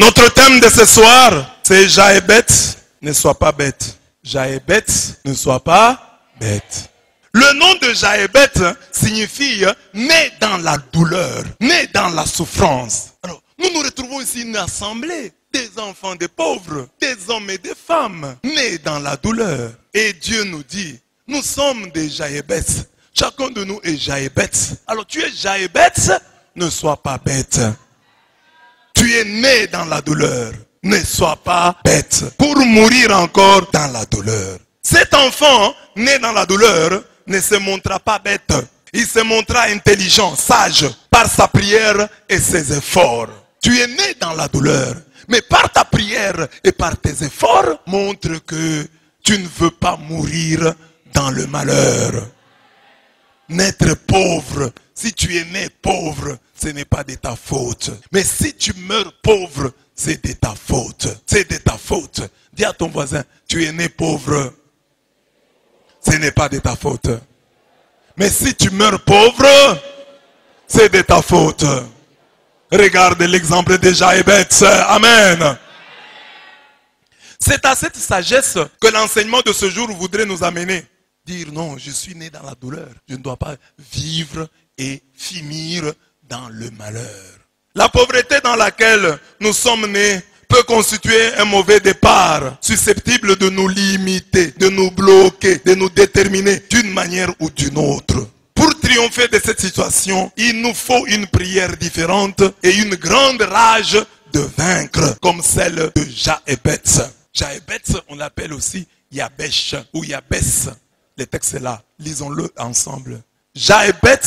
Notre thème de ce soir, c'est Jaébet, ne sois pas bête. Jaébet, ne sois pas bête. Le nom de Jaébet signifie né dans la douleur, né dans la souffrance. Alors, nous nous retrouvons ici une assemblée des enfants des pauvres, des hommes et des femmes, nés dans la douleur. Et Dieu nous dit, nous sommes des Jaébet. Chacun de nous est Jaébet. Alors tu es Jaébet, ne sois pas bête. Tu es né dans la douleur. Ne sois pas bête pour mourir encore dans la douleur. Cet enfant né dans la douleur ne se montra pas bête. Il se montra intelligent, sage par sa prière et ses efforts. Tu es né dans la douleur, mais par ta prière et par tes efforts, montre que tu ne veux pas mourir dans le malheur. Naître pauvre, si tu es né pauvre, ce n'est pas de ta faute. Mais si tu meurs pauvre, c'est de ta faute. C'est de ta faute. Dis à ton voisin, tu es né pauvre. Ce n'est pas de ta faute. Mais si tu meurs pauvre, c'est de ta faute. Regarde l'exemple de Jaébet. Amen. C'est à cette sagesse que l'enseignement de ce jour voudrait nous amener. Dire non, je suis né dans la douleur. Je ne dois pas vivre et finir dans le malheur. La pauvreté dans laquelle nous sommes nés peut constituer un mauvais départ, susceptible de nous limiter, de nous bloquer, de nous déterminer d'une manière ou d'une autre. Pour triompher de cette situation, il nous faut une prière différente et une grande rage de vaincre, comme celle de Jaébet. Jaébet, on l'appelle aussi Yabesh ou Yabès. Le texte est là, lisons-le ensemble. Jaébet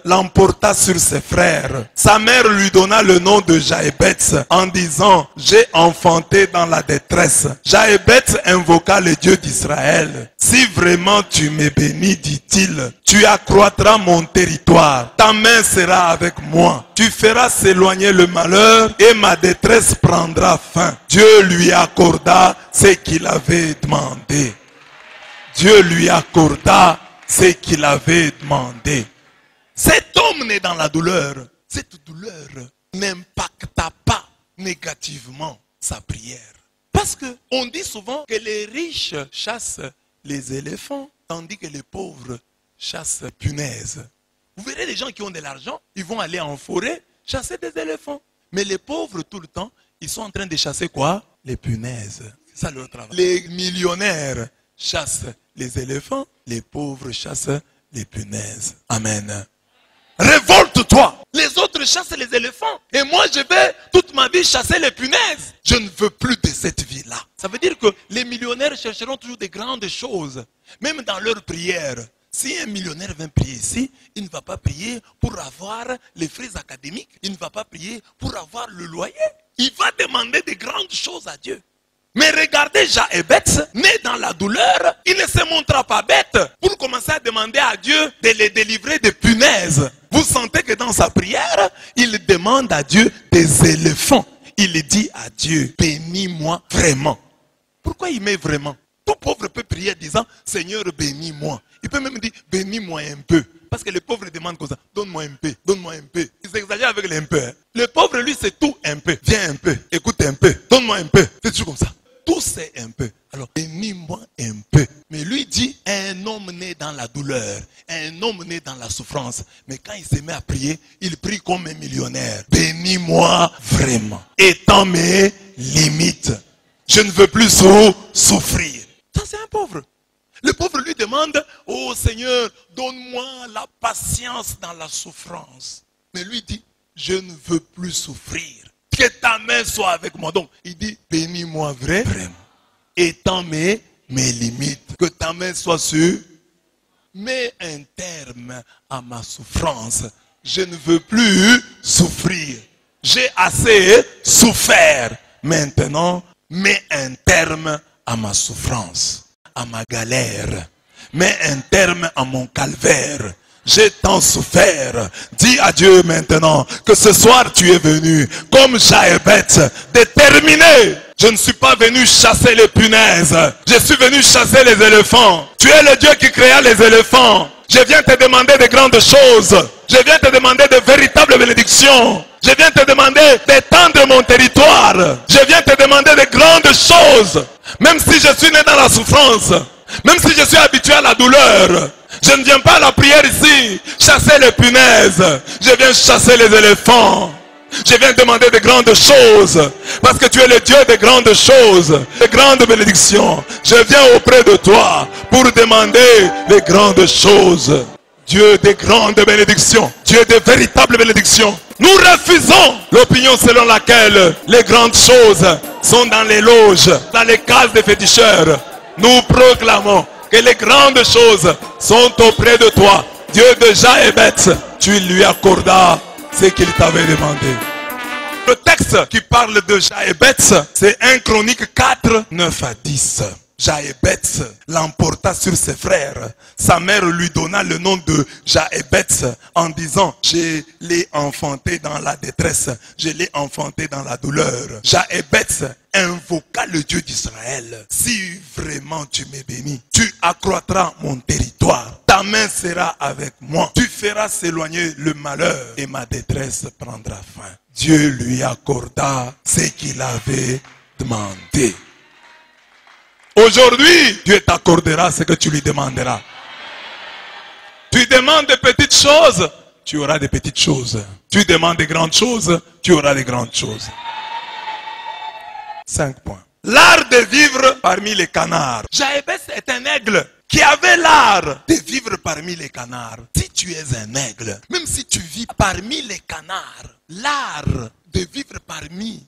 l'emporta sur ses frères. Sa mère lui donna le nom de Jaébet en disant, j'ai enfanté dans la détresse. Jaébet invoqua le Dieu d'Israël. Si vraiment tu me bénis, dit-il, tu accroîtras mon territoire. Ta main sera avec moi. Tu feras s'éloigner le malheur et ma détresse prendra fin. Dieu lui accorda ce qu'il avait demandé. Dieu lui accorda ce qu'il avait demandé. Cet homme né dans la douleur, cette douleur n'impacta pas négativement sa prière. Parce qu'on dit souvent que les riches chassent les éléphants, tandis que les pauvres chassent les punaises. Vous verrez les gens qui ont de l'argent, ils vont aller en forêt chasser des éléphants. Mais les pauvres tout le temps, ils sont en train de chasser quoi? Les punaises. C'est ça leur travail. Les millionnaires chassent les éléphants, les pauvres chassent les punaises. Amen. Révolte-toi. Les autres chassent les éléphants. Et moi, je vais toute ma vie chasser les punaises. Je ne veux plus de cette vie-là. Ça veut dire que les millionnaires chercheront toujours des grandes choses. Même dans leur prière. Si un millionnaire vient prier ici, il ne va pas prier pour avoir les frais académiques. Il ne va pas prier pour avoir le loyer. Il va demander des grandes choses à Dieu. Mais regardez Jaébet, né dans la douleur, il ne se montra pas bête pour commencer à demander à Dieu de les délivrer des punaises. Vous sentez que dans sa prière, il demande à Dieu des éléphants. Il dit à Dieu, bénis-moi vraiment. Pourquoi il met vraiment? Tout pauvre peut prier en disant, Seigneur, bénis-moi. Il peut même dire, bénis-moi un peu. Parce que les pauvres demandent comme ça, donne-moi un peu, donne-moi un peu. Ils exagèrent avec les un peu. Hein. Le pauvre, lui, c'est tout un peu. Viens un peu, écoute un peu, donne-moi un peu. C'est toujours comme ça. Tout c'est un peu. Alors, bénis-moi un peu. Mais lui dit, un homme né dans la douleur, un homme né dans la souffrance. Mais quand il se met à prier, il prie comme un millionnaire. Bénis-moi vraiment. Étant mes limites. Je ne veux plus souffrir. Ça, c'est un pauvre. Le pauvre lui demande, oh Seigneur, donne-moi la patience dans la souffrance. Mais lui dit, je ne veux plus souffrir. Que ta main soit avec moi. Donc, il dit, bénis-moi vraiment. Étant mes limites. Que ta main soit sur. Mets un terme à ma souffrance. Je ne veux plus souffrir. J'ai assez souffert. Maintenant, mets un terme à ma souffrance, à ma galère. Mets un terme à mon calvaire. J'ai tant souffert. Dis à Dieu maintenant que ce soir tu es venu comme Jaébet, déterminé. Je ne suis pas venu chasser les punaises. Je suis venu chasser les éléphants. Tu es le Dieu qui créa les éléphants. Je viens te demander de grandes choses. Je viens te demander de véritables bénédictions. Je viens te demander d'étendre mon territoire. Je viens te demander de grandes choses. Même si je suis né dans la souffrance, même si je suis habitué à la douleur, je ne viens pas à la prière ici chasser les punaises. Je viens chasser les éléphants. Je viens demander de grandes choses. Parce que tu es le Dieu de grandes choses, de grandes bénédictions. Je viens auprès de toi pour demander de grandes choses. Dieu de grandes bénédictions. Dieu de véritables bénédictions. Nous refusons l'opinion selon laquelle les grandes choses sont dans les loges, dans les cases des féticheurs. Nous proclamons que les grandes choses sont auprès de toi. Dieu de Jaébet, tu lui accordas ce qu'il t'avait demandé. Le texte qui parle de Jaébet, c'est 1 Chronique 4, 9 à 10. Jaébet l'emporta sur ses frères. Sa mère lui donna le nom de Jaébet en disant: je l'ai enfanté dans la détresse, je l'ai enfanté dans la douleur. Jaébet invoqua le Dieu d'Israël: si vraiment tu m'es béni, tu accroîtras mon territoire, ta main sera avec moi, tu feras s'éloigner le malheur et ma détresse prendra fin. Dieu lui accorda ce qu'il avait demandé. Aujourd'hui, Dieu t'accordera ce que tu lui demanderas. Tu demandes de petites choses, tu auras des petites choses. Tu demandes de grandes choses, tu auras des grandes choses. 5 points. L'art de vivre parmi les canards. Jaébet est un aigle qui avait l'art de vivre parmi les canards. Si tu es un aigle, même si tu vis parmi les canards, l'art de vivre parmi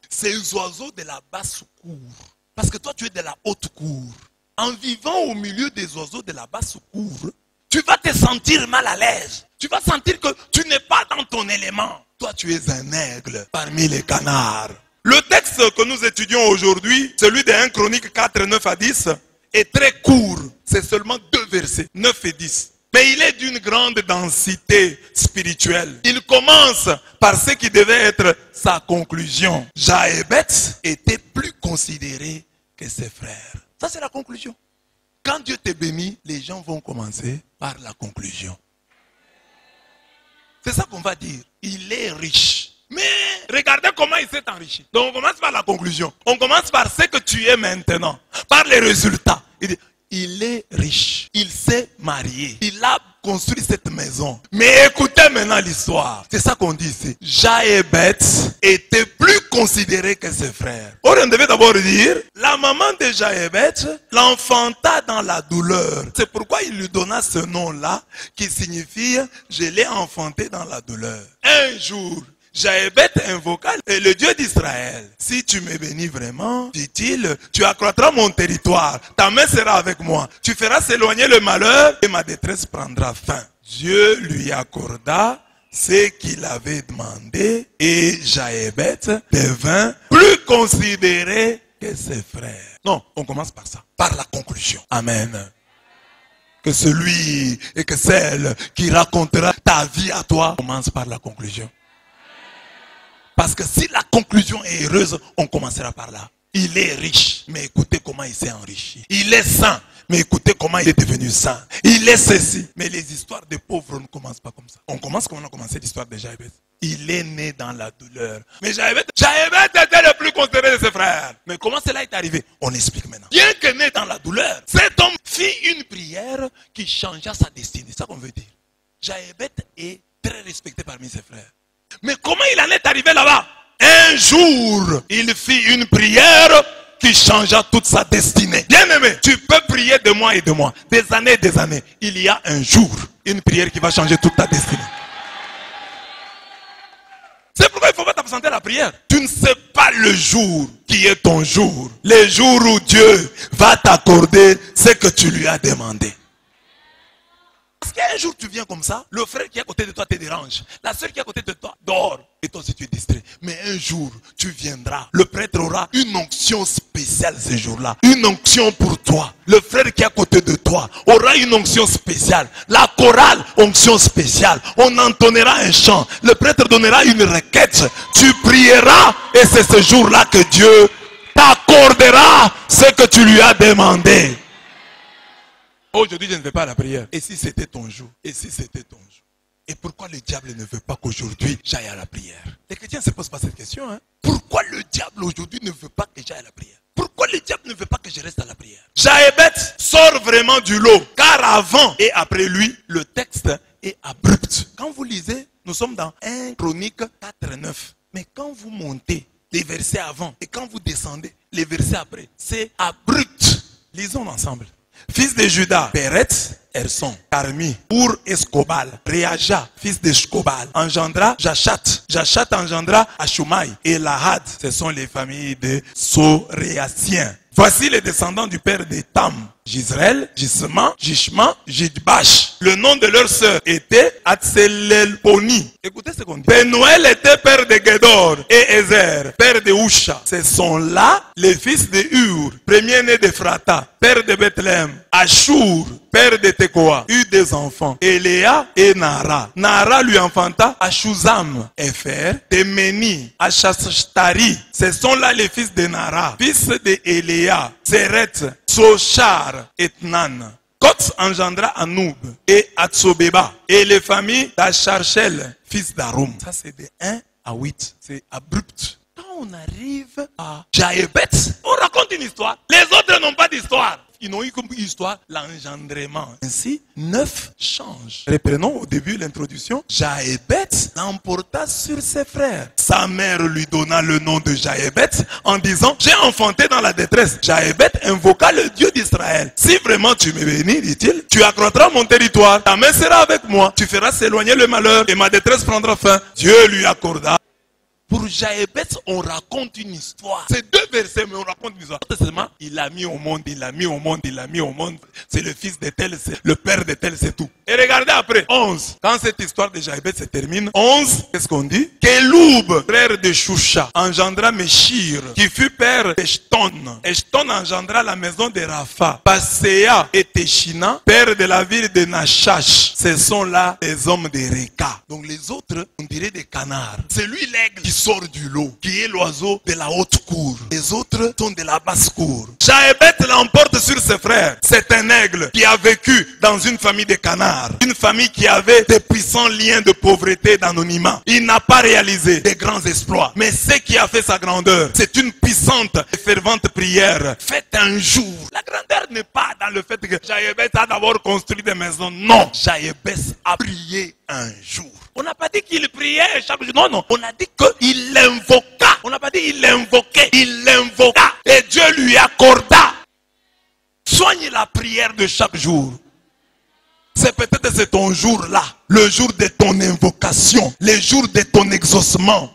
ces oiseaux de la basse cour. Parce que toi, tu es de la haute cour. En vivant au milieu des oiseaux de la basse cour, tu vas te sentir mal à l'aise. Tu vas sentir que tu n'es pas dans ton élément. Toi, tu es un aigle parmi les canards. Le texte que nous étudions aujourd'hui, celui de 1 Chronique 4, 9 à 10, est très court. C'est seulement 2 versets, 9 et 10. Mais il est d'une grande densité spirituelle. Il commence par ce qui devait être sa conclusion. Jaébet était plus considéré que ses frères. Ça, c'est la conclusion. Quand Dieu te bénit, les gens vont commencer par la conclusion. C'est ça qu'on va dire. Il est riche. Mais regardez comment il s'est enrichi. Donc on commence par la conclusion. On commence par ce que tu es maintenant. Par les résultats. Il dit, il est riche. Il s'est marié. Il a construit cette maison. Mais écoutez maintenant l'histoire. C'est ça qu'on dit ici. Jaébet était plus considéré que ses frères. Or, on devait d'abord dire, la maman de Jaébet l'enfanta dans la douleur. C'est pourquoi il lui donna ce nom-là qui signifie je l'ai enfanté dans la douleur. Un jour, Jaébet invoqua le Dieu d'Israël. Si tu me bénis vraiment, dit-il, tu accroîtras mon territoire. Ta main sera avec moi. Tu feras s'éloigner le malheur et ma détresse prendra fin. Dieu lui accorda ce qu'il avait demandé et Jaébet devint plus considéré que ses frères. Non, on commence par ça, par la conclusion. Amen. Que celui et que celle qui racontera ta vie à toi commence par la conclusion. Parce que si la conclusion est heureuse, on commencera par là. Il est riche, mais écoutez comment il s'est enrichi. Il est saint, mais écoutez comment il est devenu saint. Il est ceci. Mais les histoires des pauvres ne commencent pas comme ça. On commence comme on a commencé l'histoire de Jaébet. Il est né dans la douleur. Mais Jaébet était le plus considéré de ses frères. Mais comment cela est arrivé? On explique maintenant. Bien que né dans la douleur, cet homme fit une prière qui changea sa destinée. C'est ça qu'on veut dire. Jaébet est très respecté parmi ses frères. Mais comment il en est arrivé là-bas? Un jour, il fit une prière qui changea toute sa destinée. Bien aimé, tu peux prier de mois et de mois, des années et des années. Il y a un jour, une prière qui va changer toute ta destinée. C'est pourquoi il ne faut pas t'absenter à la prière. Tu ne sais pas le jour qui est ton jour. Le jour où Dieu va t'accorder ce que tu lui as demandé. Parce qu'un jour tu viens comme ça, le frère qui est à côté de toi te dérange. La soeur qui est à côté de toi dort. Et toi aussi tu es distrait. Mais un jour tu viendras. Le prêtre aura une onction spéciale ce jour-là. Une onction pour toi. Le frère qui est à côté de toi aura une onction spéciale. La chorale, onction spéciale. On entonnera un chant. Le prêtre donnera une requête. Tu prieras et c'est ce jour-là que Dieu t'accordera ce que tu lui as demandé. Aujourd'hui, je ne vais pas à la prière. Et si c'était ton jour? Et si c'était ton jour? Et pourquoi le diable ne veut pas qu'aujourd'hui j'aille à la prière? Les chrétiens ne se posent pas cette question. Pourquoi le diable aujourd'hui ne veut pas que j'aille à la prière? Pourquoi le diable ne veut pas que je reste à la prière? Jaébet sort vraiment du lot. Car avant et après lui, le texte est abrupt. Quand vous lisez, nous sommes dans 1 Chronique 4:9. Mais quand vous montez les versets avant et quand vous descendez les versets après, c'est abrupt. Lisons ensemble. Fils de Judas, Péret, Erson, Carmi, Our Escobal, Réaja, fils de Shkobal, engendra Jachat. Jachat engendra Ashumai et Lahad. Ce sont les familles de Soréatiens. Voici les descendants du père de Tam, Jisraël, Jisma, Jishma, Jidbash. Le nom de leur sœur était Atselelponi. Écoutez ce qu'on dit. Penuel était père de Gedor et Ezer, père de Usha. Ce sont là les fils de Ur, premier-né d'Ephrata, père de Bethléem. Ashur, père de Tekoa, eut des enfants, Eléa et Nara. Nara lui enfanta Ashuzam, Efer, Temeni, Ashashtari. Ce sont là les fils de Nara, fils de Eléa, Zeret, Sochar et Nan. Kots engendra Anoub et Atsobeba et les familles d'Acharchel, fils d'Arum. Ça c'est de 1 à 8. C'est abrupt. Quand on arrive à Jaébet, on raconte une histoire. Les autres n'ont pas d'histoire. Ils n'ont eu comme histoire l'engendrement. Ainsi, 9 changes. Reprenons au début l'introduction. Jaébet l'emporta sur ses frères. Sa mère lui donna le nom de Jaébet en disant, j'ai enfanté dans la détresse. Jaébet invoqua le Dieu d'Israël. Si vraiment tu me bénis, dit-il, tu accroîtras mon territoire. Ta main sera avec moi. Tu feras s'éloigner le malheur et ma détresse prendra fin. Dieu lui accorda. Pour Jaébet, on raconte une histoire. C'est 2 versets, mais on raconte une histoire. Il l'a mis au monde, il l'a mis au monde, il l'a mis au monde. C'est le fils de tel, c'est le père de tel, c'est tout. Et regardez après, 11. Quand cette histoire de Jaébet se termine, 11, qu'est-ce qu'on dit? Keloub, frère de Shusha, engendra Meshir, qui fut père d'Eshton. Eshton engendra la maison de Rapha. Paséa et Téchina, père de la ville de Nachash. Ce sont là les hommes de Reka. Donc les autres, on dirait des canards. C'est lui l'aigle qui sort du lot, qui est l'oiseau de la haute cour. Les autres sont de la basse cour. Jaébet l'emporte sur ses frères. C'est un aigle qui a vécu dans une famille de canards. Une famille qui avait des puissants liens de pauvreté et d'anonymat. Il n'a pas réalisé des grands exploits. Mais ce qui a fait sa grandeur, c'est une puissante et fervente prière faite un jour. La grandeur n'est pas dans le fait que Jaébet a d'abord construit des maisons. Non, Jaébet a prié un jour. On n'a pas dit qu'il priait chaque jour. Non, non. On a dit qu'il l'invoqua. On n'a pas dit qu'il l'invoquait. Il l'invoqua. Et Dieu lui accorda. Soigne la prière de chaque jour. C'est peut-être c'est ton jour là. Le jour de ton invocation. Le jour de ton exaucement.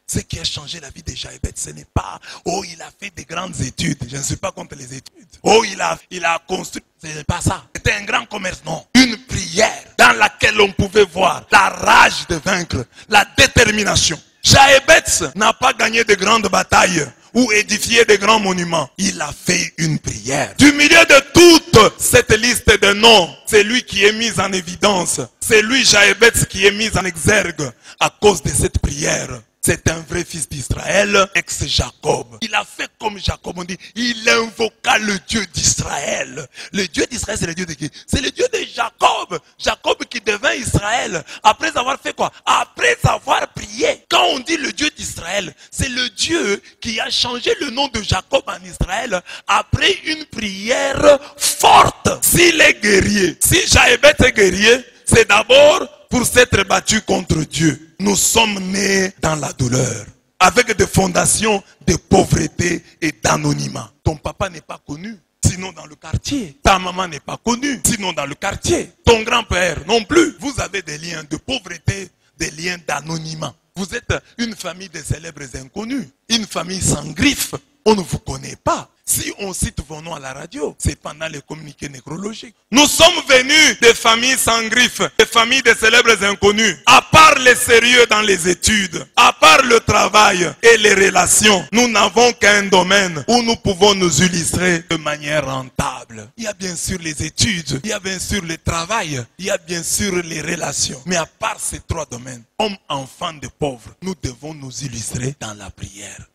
Ce qui a changé la vie de Jaébet, ce n'est pas, oh, il a fait des grandes études. Je ne suis pas contre les études. Oh, il a construit. Ce n'est pas ça. C'était un grand commerce, non. Une prière dans laquelle on pouvait voir la rage de vaincre, la détermination. Jaébet n'a pas gagné de grandes batailles ou édifié de grands monuments. Il a fait une prière. Du milieu de toute cette liste de noms, c'est lui qui est mis en évidence. C'est lui, Jaébet, qui est mis en exergue à cause de cette prière. C'est un vrai fils d'Israël, ex-Jacob. Il a fait comme Jacob, on dit, il invoqua le Dieu d'Israël. Le Dieu d'Israël, c'est le Dieu de qui? C'est le Dieu de Jacob. Jacob qui devint Israël. Après avoir fait quoi? Après avoir prié. Quand on dit le Dieu d'Israël, c'est le Dieu qui a changé le nom de Jacob en Israël après une prière forte. S'il est guerrier, si Jaébet est guerrier, c'est d'abord pour s'être battu contre Dieu. Nous sommes nés dans la douleur, avec des fondations de pauvreté et d'anonymat. Ton papa n'est pas connu, sinon dans le quartier. Ta maman n'est pas connue, sinon dans le quartier. Ton grand-père non plus. Vous avez des liens de pauvreté, des liens d'anonymat. Vous êtes une famille de célèbres inconnus, une famille sans griffes. On ne vous connaît pas. Si on cite vos noms à la radio, c'est pendant les communiqués nécrologiques. Nous sommes venus des familles sans griffes, des familles de célèbres inconnus. À part les sérieux dans les études, à part le travail et les relations, nous n'avons qu'un domaine où nous pouvons nous illustrer de manière rentable. Il y a bien sûr les études, il y a bien sûr le travail, il y a bien sûr les relations. Mais à part ces 3 domaines, hommes, enfants de pauvres, nous devons nous illustrer dans la prière.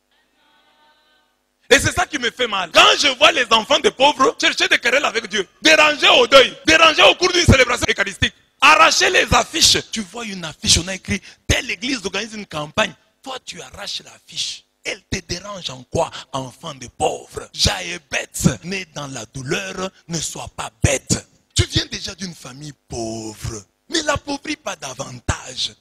Et c'est ça qui me fait mal. Quand je vois les enfants des pauvres chercher des querelles avec Dieu, déranger au deuil, déranger au cours d'une célébration eucharistique, arracher les affiches. Tu vois une affiche, on a écrit, telle église organise une campagne. Toi, tu arraches l'affiche. Elle te dérange en quoi, enfant de pauvre? Jaébet, né dans la douleur, ne sois pas bête. Tu viens déjà d'une famille pauvre. Ne l'appauvris pas davantage.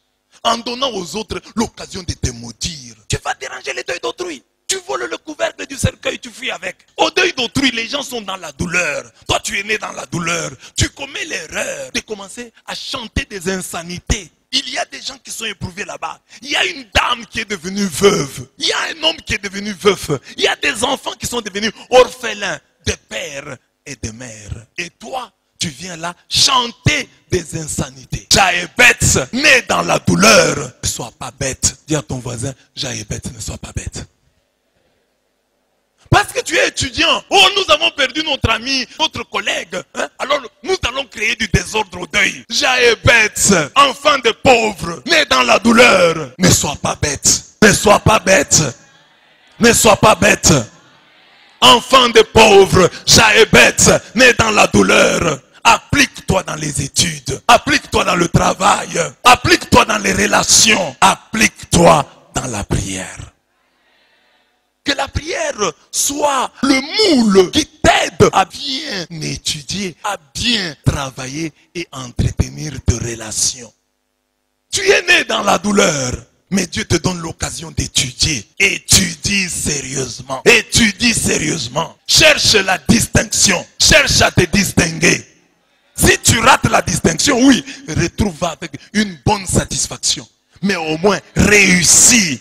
En donnant aux autres l'occasion de te maudire. Tu vas déranger les deuils d'autrui. Tu voles le couvercle du cercueil, tu fuis avec. Au deuil d'autrui, les gens sont dans la douleur. Toi, tu es né dans la douleur. Tu commets l'erreur de commencer à chanter des insanités. Il y a des gens qui sont éprouvés là-bas. Il y a une dame qui est devenue veuve. Il y a un homme qui est devenu veuf. Il y a des enfants qui sont devenus orphelins de père et de mère. Et toi, tu viens là chanter des insanités. Jaébet, né dans la douleur, ne sois pas bête. Dis à ton voisin, Jaébet, ne sois pas bête. Parce que tu es étudiant. Oh, nous avons perdu notre ami, notre collègue. Alors, nous allons créer du désordre au deuil. Jaébet, enfant de pauvres, né dans la douleur. Ne sois pas bête. Ne sois pas bête. Ne sois pas bête. Enfant de pauvres, Jaébet, né dans la douleur. Applique-toi dans les études. Applique-toi dans le travail. Applique-toi dans les relations. Applique-toi dans la prière. Que la prière soit le moule qui t'aide à bien étudier, à bien travailler et entretenir tes relations. Tu es né dans la douleur, mais Dieu te donne l'occasion d'étudier. Étudie sérieusement. Étudie sérieusement. Cherche la distinction. Cherche à te distinguer. Si tu rates la distinction, oui, retrouve avec une bonne satisfaction. Mais au moins, réussis.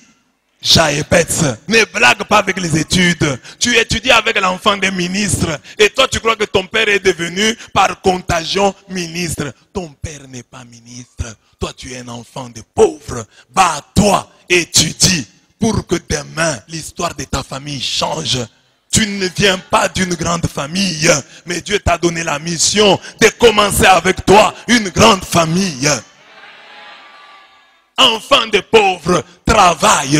Jaébet, ne blague pas avec les études. Tu étudies avec l'enfant des ministres. Et toi, tu crois que ton père est devenu par contagion ministre. Ton père n'est pas ministre. Toi, tu es un enfant de pauvre. Bats-toi, étudie pour que demain, l'histoire de ta famille change. Tu ne viens pas d'une grande famille, mais Dieu t'a donné la mission de commencer avec toi une grande famille. Enfant de pauvres, travaille.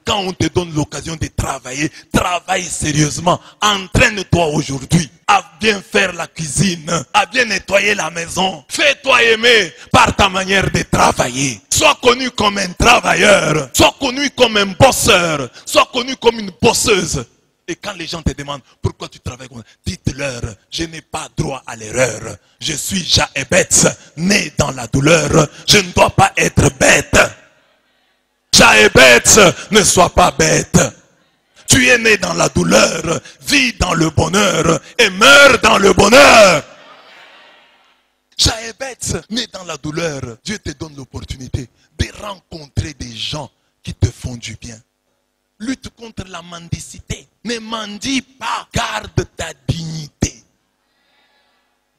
Quand on te donne l'occasion de travailler, travaille sérieusement. Entraîne-toi aujourd'hui à bien faire la cuisine, à bien nettoyer la maison. Fais-toi aimer par ta manière de travailler. Sois connu comme un travailleur. Sois connu comme un bosseur. Sois connu comme une bosseuse. Et quand les gens te demandent pourquoi tu travailles comme ça, dites-leur, je n'ai pas droit à l'erreur. Je suis Jaébet, né dans la douleur. Je ne dois pas être bête. Jaébet, ne sois pas bête. Tu es né dans la douleur, vis dans le bonheur et meurs dans le bonheur. Jaébet, né dans la douleur, Dieu te donne l'opportunité de rencontrer des gens qui te font du bien. Lutte contre la mendicité. Ne mendie pas, garde ta dignité.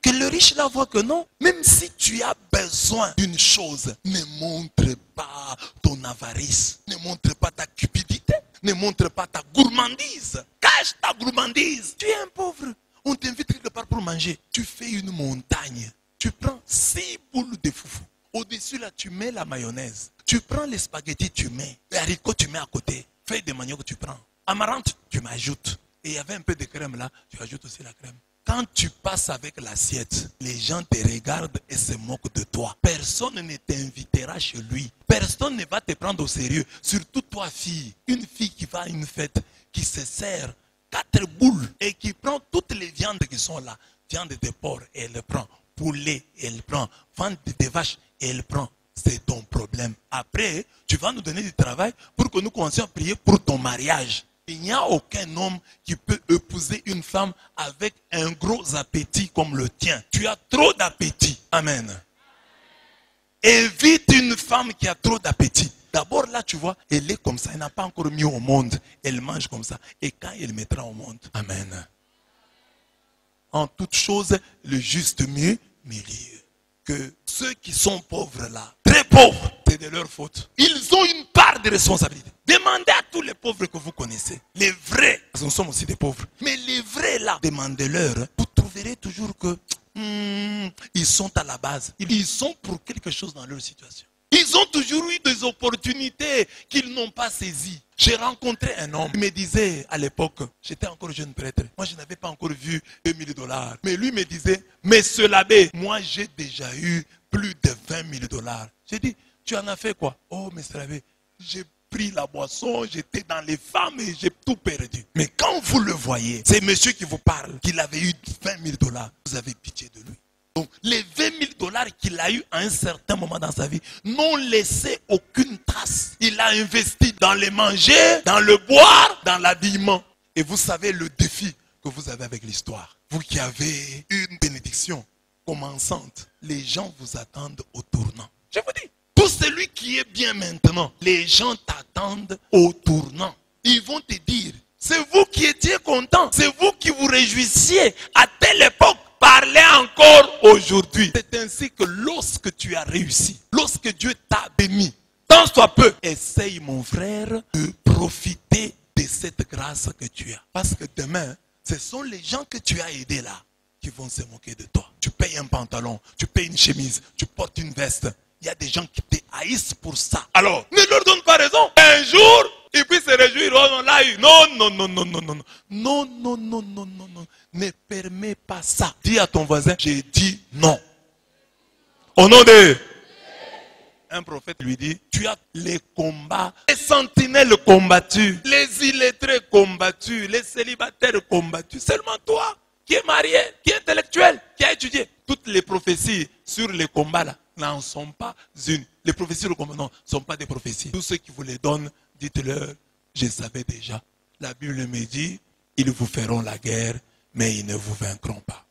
Que le riche là voit que non, même si tu as besoin d'une chose, ne montre pas ton avarice, ne montre pas ta cupidité, ne montre pas ta gourmandise. Cache ta gourmandise. Tu es un pauvre. On t'invite quelque part pour manger. Tu fais une montagne. Tu prends 6 boules de foufou. Au-dessus là, tu mets la mayonnaise. Tu prends les spaghettis, tu mets. Les haricots, tu mets à côté. Feuille de manioc, tu prends. Amaranth, tu m'ajoutes. Et il y avait un peu de crème là, tu ajoutes aussi la crème. Quand tu passes avec l'assiette, les gens te regardent et se moquent de toi. Personne ne t'invitera chez lui. Personne ne va te prendre au sérieux. Surtout toi, fille. Une fille qui va à une fête, qui se sert 4 boules et qui prend toutes les viandes qui sont là. Viande de porc, et elle prend. Poulet, elle prend. Viande de vache, et elle prend. C'est ton problème. Après, tu vas nous donner du travail pour que nous commencions à prier pour ton mariage. Il n'y a aucun homme qui peut épouser une femme avec un gros appétit comme le tien. Tu as trop d'appétit. Amen. Évite une femme qui a trop d'appétit. D'abord là, tu vois, elle est comme ça. Elle n'a pas encore mis au monde. Elle mange comme ça. Et quand elle mettra au monde, amen. En toute chose, le juste milieu. Que ceux qui sont pauvres là, très pauvres, c'est de leur faute. Ils ont une part de responsabilité. Demandez à tous les pauvres que vous connaissez. Les vrais, parce que nous sommes aussi des pauvres. Mais les vrais là, demandez-leur. Vous trouverez toujours que ils sont à la base. Ils sont pour quelque chose dans leur situation. Ils ont toujours eu des opportunités qu'ils n'ont pas saisies. J'ai rencontré un homme, il me disait à l'époque, j'étais encore jeune prêtre, moi je n'avais pas encore vu $2000. Mais lui me disait, Monsieur l'abbé, moi j'ai déjà eu plus de $20 000. J'ai dit, tu en as fait quoi? Oh Monsieur l'abbé, j'ai pris la boisson, j'étais dans les femmes et j'ai tout perdu. Mais quand vous le voyez, c'est monsieur qui vous parle, qu'il avait eu $20 000, vous avez pitié de lui. Donc, les $20 000 qu'il a eu à un certain moment dans sa vie n'ont laissé aucune trace. Il a investi dans les manger, dans le boire, dans l'habillement. Et vous savez le défi que vous avez avec l'histoire. Vous qui avez une bénédiction commençante, les gens vous attendent au tournant. Je vous dis, tout celui qui est bien maintenant, les gens t'attendent au tournant. Ils vont te dire, c'est vous qui étiez content, c'est vous qui vous réjouissiez à telle époque. Parlez encore aujourd'hui. C'est ainsi que lorsque tu as réussi, lorsque Dieu t'a béni, tant soit peu, essaye mon frère de profiter de cette grâce que tu as. Parce que demain, ce sont les gens que tu as aidés là qui vont se moquer de toi. Tu payes un pantalon, tu payes une chemise, tu portes une veste. Il y a des gens qui te haïssent pour ça. Alors, ne leur donne pas raison. Un jour, ils puissent se réjouir. Oh, on l'a eu. Non, non, non, non, non, non. Non, non, non, non, non, non. Ne permets pas ça. Dis à ton voisin, j'ai dit non. Au nom de... Un prophète lui dit, tu as les combats, les sentinelles combattus, les illettrés combattus, les célibataires combattus. Seulement toi, qui es marié, qui est intellectuel, qui a étudié. Toutes les prophéties sur les combats là n'en sont pas une. Les prophéties sur le combat ne sont pas des prophéties. Tous ceux qui vous les donnent, dites-leur, je savais déjà. La Bible me dit, ils vous feront la guerre, mais ils ne vous vaincront pas.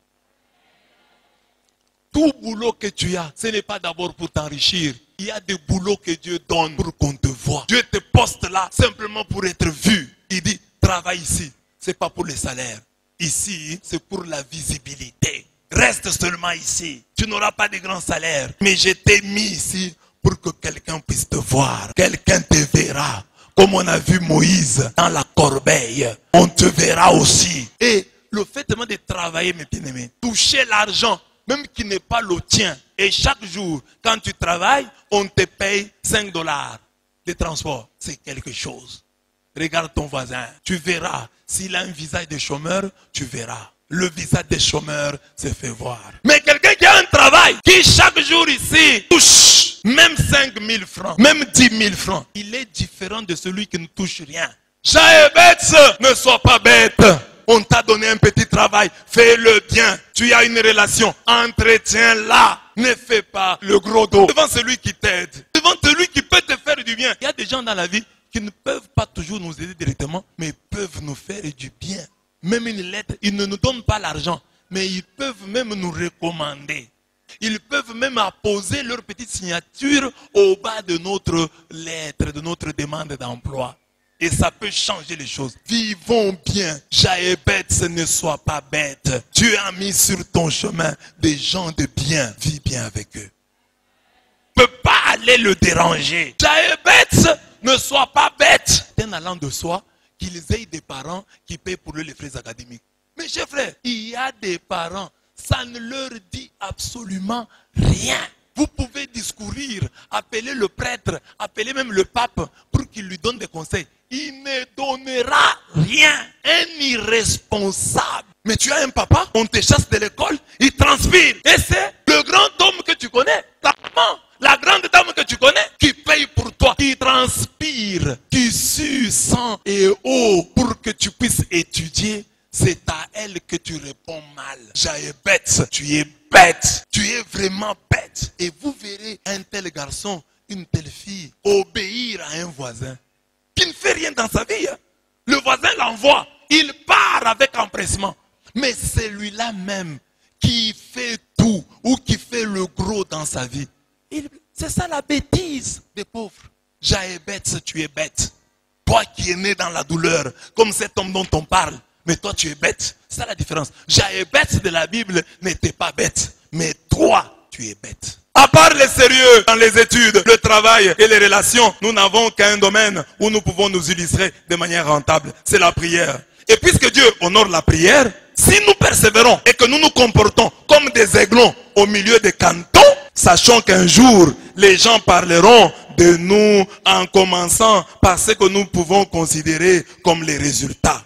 Tout boulot que tu as, ce n'est pas d'abord pour t'enrichir. Il y a des boulots que Dieu donne pour qu'on te voie. Dieu te poste là simplement pour être vu. Il dit, travaille ici. Ce n'est pas pour les salaires. Ici, c'est pour la visibilité. Reste seulement ici. Tu n'auras pas de grands salaires. Mais je t'ai mis ici pour que quelqu'un puisse te voir. Quelqu'un te verra. Comme on a vu Moïse dans la corbeille. On te verra aussi. Et le fait de travailler, mes bien-aimés, toucher l'argent, même qui n'est pas le tien. Et chaque jour, quand tu travailles, on te paye $5 de transport. C'est quelque chose. Regarde ton voisin. Tu verras. S'il a un visage de chômeur, tu verras. Le visage des chômeurs se fait voir. Mais quelqu'un qui a un travail, qui chaque jour ici touche même 5 000 francs, même 10 000 francs, il est différent de celui qui ne touche rien. Jaébetz, ne sois pas bête. On t'a donné un petit travail, fais-le bien. Tu as une relation, entretiens-la. Ne fais pas le gros dos devant celui qui t'aide, devant celui qui peut te faire du bien. Il y a des gens dans la vie qui ne peuvent pas toujours nous aider directement, mais peuvent nous faire du bien. Même une lettre, ils ne nous donnent pas l'argent, mais ils peuvent même nous recommander. Ils peuvent même apposer leur petite signature au bas de notre lettre, de notre demande d'emploi. Et ça peut changer les choses. Vivons bien. Jaébetz, ne sois pas bête. Dieu a mis sur ton chemin des gens de bien. Vis bien avec eux. Ne peux pas aller le déranger. Jaébetz, ne sois pas bête. C'est un allant de soi qu'ils aient des parents qui paient pour eux les frais académiques. Mais chers frères, il y a des parents, ça ne leur dit absolument rien. Vous pouvez discourir, appeler le prêtre, appeler même le pape pour qu'il lui donne des conseils. Il ne donnera rien. Un irresponsable. Mais tu as un papa, on te chasse de l'école, il transpire. Et c'est le grand homme que tu connais, ta maman, la grande dame que tu connais, qui paye pour toi, qui transpire, qui sue sang et eau pour que tu puisses étudier. C'est à elle que tu réponds mal. Jaébetz, tu es bête. Tu es vraiment bête. Et vous verrez un tel garçon, une telle fille, obéir à un voisin qui ne fait rien dans sa vie. Le voisin l'envoie. Il part avec empressement. Mais celui-là même qui fait tout ou qui fait le gros dans sa vie, c'est ça la bêtise des pauvres. Jaébetz, tu es bête. Toi qui es né dans la douleur, comme cet homme dont on parle. Mais toi tu es bête. C'est ça la différence. Jaébetz de la Bible n'était pas bête. Mais toi, tu es bête. À part les sérieux dans les études, le travail et les relations, nous n'avons qu'un domaine où nous pouvons nous illustrer de manière rentable. C'est la prière. Et puisque Dieu honore la prière, si nous persévérons et que nous nous comportons comme des aiglons au milieu des cantons, sachant qu'un jour, Les gens parleront de nous en commençant par ce que nous pouvons considérer comme les résultats.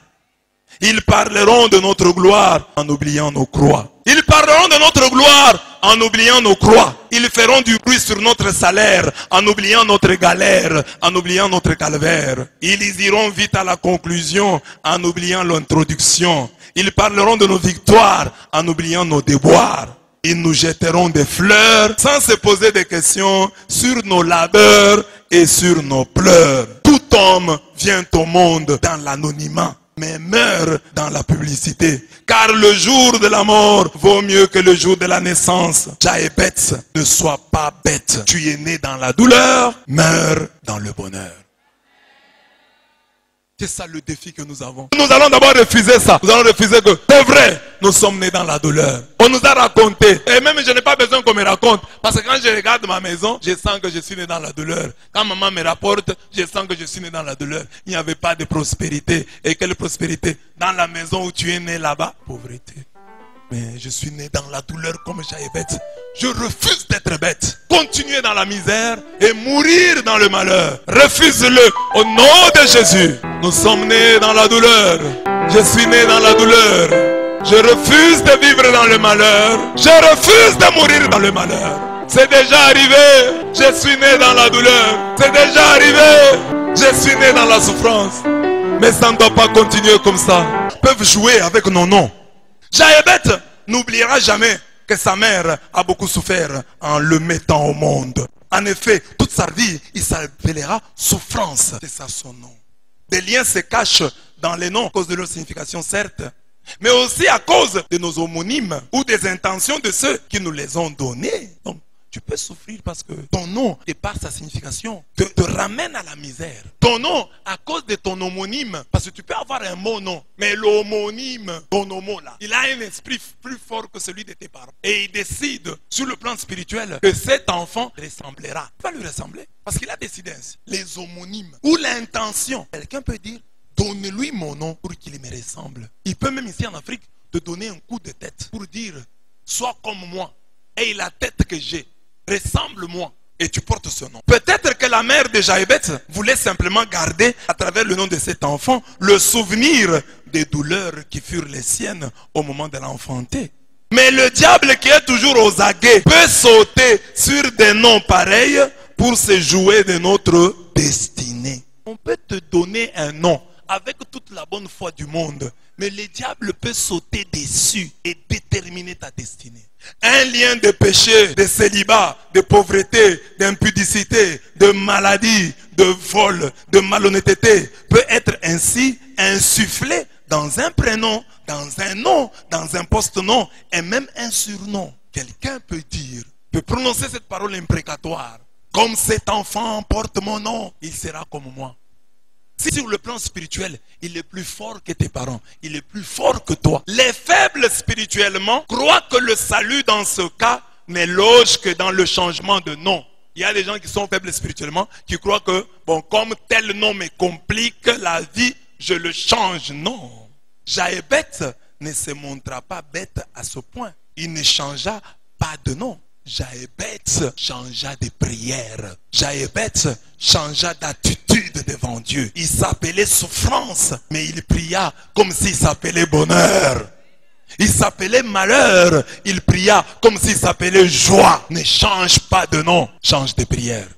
Ils parleront de notre gloire en oubliant nos croix. Ils parleront de notre gloire en oubliant nos croix. Ils feront du bruit sur notre salaire en oubliant notre galère, en oubliant notre calvaire. Ils iront vite à la conclusion en oubliant l'introduction. Ils parleront de nos victoires en oubliant nos déboires. Ils nous jetteront des fleurs sans se poser des questions sur nos labeurs et sur nos pleurs. Tout homme vient au monde dans l'anonymat, mais meurt dans la publicité. Car le jour de la mort vaut mieux que le jour de la naissance. Jaébet, ne sois pas bête. Tu es né dans la douleur, meurs dans le bonheur. C'est ça le défi que nous avons. Nous allons d'abord refuser ça. Nous allons refuser que c'est vrai, nous sommes nés dans la douleur. On nous a raconté. Et même je n'ai pas besoin qu'on me raconte. Parce que quand je regarde ma maison, je sens que je suis né dans la douleur. Quand maman me rapporte, je sens que je suis né dans la douleur. Il n'y avait pas de prospérité. Et quelle prospérité? Dans la maison où tu es né là-bas, pauvreté. Mais je suis né dans la douleur comme Jaébet. Je refuse d'être bête. Continuer dans la misère et mourir dans le malheur. Refuse-le au nom de Jésus. Nous sommes nés dans la douleur. Je suis né dans la douleur. Je refuse de vivre dans le malheur. Je refuse de mourir dans le malheur. C'est déjà arrivé. Je suis né dans la douleur. C'est déjà arrivé. Je suis né dans la souffrance. Mais ça ne doit pas continuer comme ça. Ils peuvent jouer avec nos noms. Jaébet n'oubliera jamais que sa mère a beaucoup souffert en le mettant au monde. En effet, toute sa vie, il s'appellera souffrance. C'est ça son nom. Des liens se cachent dans les noms à cause de leur signification, certes, mais aussi à cause de nos homonymes ou des intentions de ceux qui nous les ont donnés. Donc, tu peux souffrir parce que ton nom, de par sa signification, te ramène à la misère. Ton nom, à cause de ton homonyme, parce que tu peux avoir un bon nom, mais l'homonyme, ton homo là, il a un esprit plus fort que celui de tes parents. Et il décide, sur le plan spirituel, que cet enfant ressemblera. Il va lui ressembler, parce qu'il a décidé ainsi. Les homonymes, ou l'intention. Quelqu'un peut dire, donne-lui mon nom pour qu'il me ressemble. Il peut même ici en Afrique, te donner un coup de tête pour dire, sois comme moi, et la tête que j'ai. Ressemble-moi et tu portes ce nom. Peut-être que la mère de Jaébet voulait simplement garder à travers le nom de cet enfant le souvenir des douleurs qui furent les siennes au moment de l'enfanter. Mais le diable qui est toujours aux aguets peut sauter sur des noms pareils pour se jouer de notre destinée. On peut te donner un nom avec toute la bonne foi du monde, mais le diable peut sauter dessus et déterminer ta destinée. Un lien de péché, de célibat, de pauvreté, d'impudicité, de maladie, de vol, de malhonnêteté peut être ainsi insufflé dans un prénom, dans un nom, dans un post-nom et même un surnom. Quelqu'un peut dire, peut prononcer cette parole imprécatoire. Comme cet enfant porte mon nom, il sera comme moi. Si sur le plan spirituel, il est plus fort que tes parents, il est plus fort que toi. Les faibles spirituellement croient que le salut dans ce cas n'est loge que dans le changement de nom. Il y a des gens qui sont faibles spirituellement, qui croient que, bon, comme tel nom me complique la vie, je le change. Non. Jaébet ne se montra pas bête à ce point. Il ne changea pas de nom. Jaébet changea de prière. Jaébet changea d'attitude devant Dieu. Il s'appelait souffrance, mais il pria comme s'il s'appelait bonheur. Il s'appelait malheur, il pria comme s'il s'appelait joie. Ne change pas de nom, change de prière.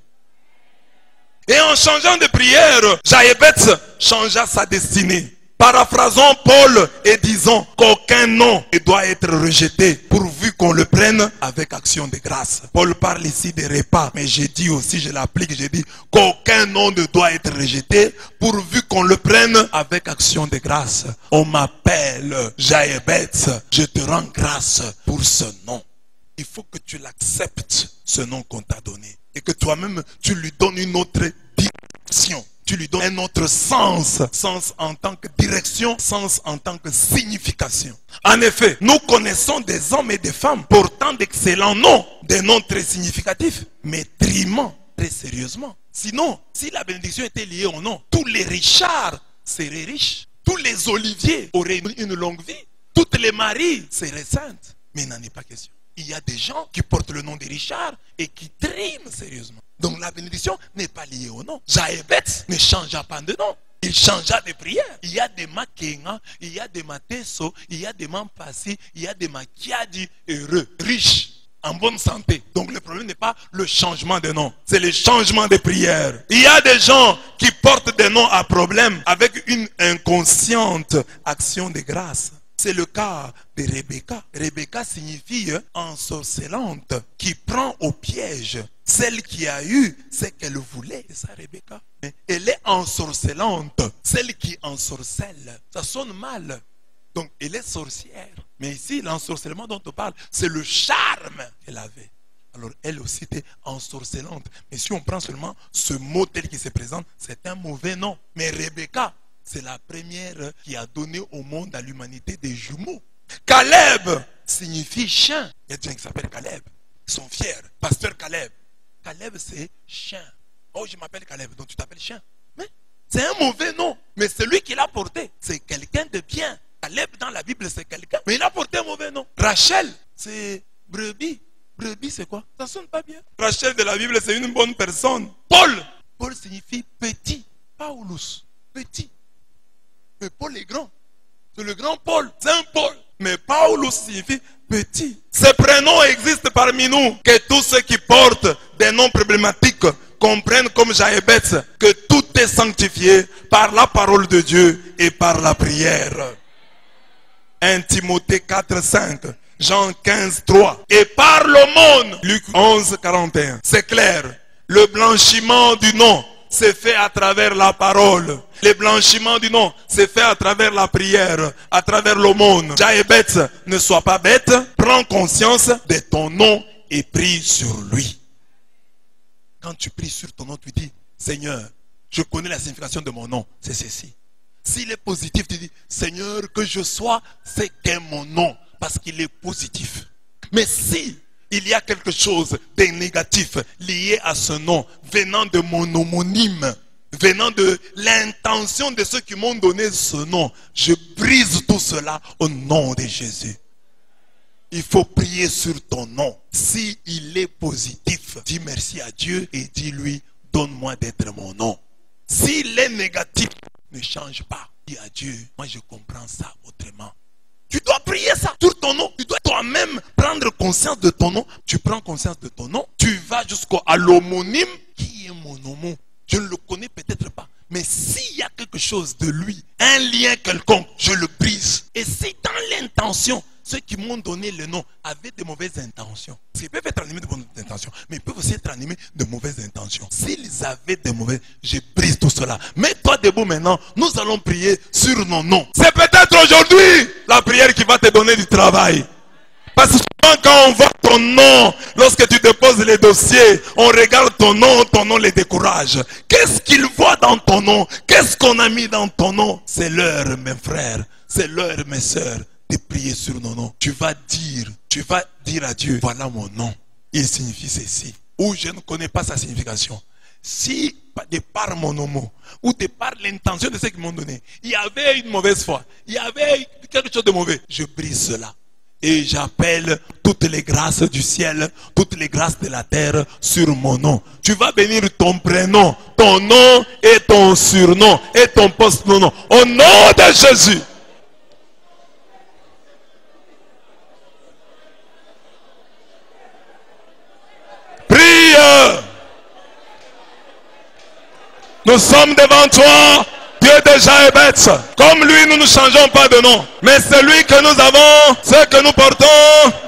Et en changeant de prière, Jaébet changea sa destinée. Paraphrasons Paul et disons qu'aucun nom ne doit être rejeté pourvu qu'on le prenne avec action de grâce. Paul parle ici des repas, mais j'ai dit aussi, je l'applique, j'ai dit qu'aucun nom ne doit être rejeté pourvu qu'on le prenne avec action de grâce. On m'appelle Jaébet, je te rends grâce pour ce nom. Il faut que tu l'acceptes, ce nom qu'on t'a donné, et que toi-même tu lui donnes une autre direction. Tu lui donnes un autre sens. Sens en tant que direction, sens en tant que signification. En effet, nous connaissons des hommes et des femmes portant d'excellents noms. Des noms très significatifs, mais trimant très sérieusement. Sinon, si la bénédiction était liée au nom, tous les Richards seraient riches. Tous les Oliviers auraient une longue vie. Toutes les Maries seraient saintes. Mais il n'en est pas question. il y a des gens qui portent le nom de Richard et qui triment sérieusement. Donc la bénédiction n'est pas liée au nom. Jaébet ne changea pas de nom. Il changea de prière. Il y a des Makenga, il y a des Mateso, il y a des Mampasi, il y a des Makiadi heureux, riches, en bonne santé. Donc le problème n'est pas le changement de nom, c'est le changement de prière. Il y a des gens qui portent des noms à problème avec une inconsciente action de grâce. C'est le cas de Rebecca. Rebecca signifie ensorcelante, qui prend au piège celle qui a eu ce qu'elle voulait. C'est ça, Rebecca. Elle est ensorcelante, celle qui ensorcelle. Ça sonne mal. Donc, elle est sorcière. Mais ici, l'ensorcellement dont on parle, c'est le charme qu'elle avait. Alors, elle aussi était ensorcelante. Mais si on prend seulement ce mot tel qu'il se présente, c'est un mauvais nom. Mais Rebecca, c'est la première qui a donné au monde, à l'humanité, des jumeaux. Caleb signifie chien. Il y a des gens qui s'appellent Caleb. Ils sont fiers. Pasteur Caleb. Caleb, c'est chien. Oh, je m'appelle Caleb, donc tu t'appelles chien. Mais c'est un mauvais nom. Mais celui qui l'a porté, c'est quelqu'un de bien. Caleb, dans la Bible, c'est quelqu'un. Mais il a porté un mauvais nom. Rachel, c'est brebis. Brebis, c'est quoi? Ça sonne pas bien. Rachel de la Bible, c'est une bonne personne. Paul. Paul signifie petit. Paulus, petit. Mais Paul est grand. C'est le grand Paul. C'est un Paul. Mais Paulus signifie petit. Ces prénoms existent parmi nous. Que tous ceux qui portent des noms problématiques comprennent comme Jaébet que tout est sanctifié par la parole de Dieu et par la prière. 1 Timothée 4, 5. Jean 15, 3. Et par l'aumône. Luc 11, 41. C'est clair. Le blanchiment du nom c'est fait à travers la parole. Le blanchiment du nom, c'est fait à travers la prière, à travers l'aumône. Jaébet, ne sois pas bête, prends conscience de ton nom et prie sur lui. Quand tu pries sur ton nom, tu dis, Seigneur, je connais la signification de mon nom, c'est ceci. S'il est positif, tu dis, Seigneur, que je sois, c'est qu'est mon nom, parce qu'il est positif. Mais si il y a quelque chose de négatif lié à ce nom, venant de mon homonyme, venant de l'intention de ceux qui m'ont donné ce nom, je brise tout cela au nom de Jésus. Il faut prier sur ton nom. Si il est positif, dis merci à Dieu et dis-lui, donne-moi d'être mon nom. S'il est négatif, ne change pas. Dis à Dieu, moi je comprends ça autrement. Tu dois prier ça sur ton nom. Tu dois toi-même prendre conscience de ton nom. Tu prends conscience de ton nom. Tu vas jusqu'à l'homonyme. Qui est mon nom? Je ne le connais peut-être pas. Mais s'il y a quelque chose de lui, un lien quelconque, je le brise. Et si dans l'intention, ceux qui m'ont donné le nom avaient de mauvaises intentions. Parce qu'ils peuvent être animés de bonnes intentions, mais ils peuvent aussi être animés de mauvaises intentions. S'ils avaient de mauvaises, je brise tout cela. Mets-toi debout maintenant, nous allons prier sur nos noms. C'est peut-être aujourd'hui la prière qui va te donner du travail. Parce que souvent quand on voit ton nom, lorsque tu déposes les dossiers, on regarde ton nom les décourage. Qu'est-ce qu'ils voient dans ton nom? Qu'est-ce qu'on a mis dans ton nom? C'est l'heure, mes frères, c'est l'heure, mes sœurs, de prier sur nos noms. Tu vas dire à Dieu, voilà mon nom, il signifie ceci. Ou je ne connais pas sa signification. Si de par mon nom, ou de par l'intention de ceux qui m'ont donné, il y avait une mauvaise foi, il y avait quelque chose de mauvais, je brise cela. Et j'appelle toutes les grâces du ciel, toutes les grâces de la terre sur mon nom. Tu vas bénir ton prénom, ton nom et ton surnom et ton post-nom. Au nom de Jésus. Prie. Nous sommes devant toi. Dieu de Jaébet, comme lui nous ne changeons pas de nom, mais celui que nous avons, ce que nous portons,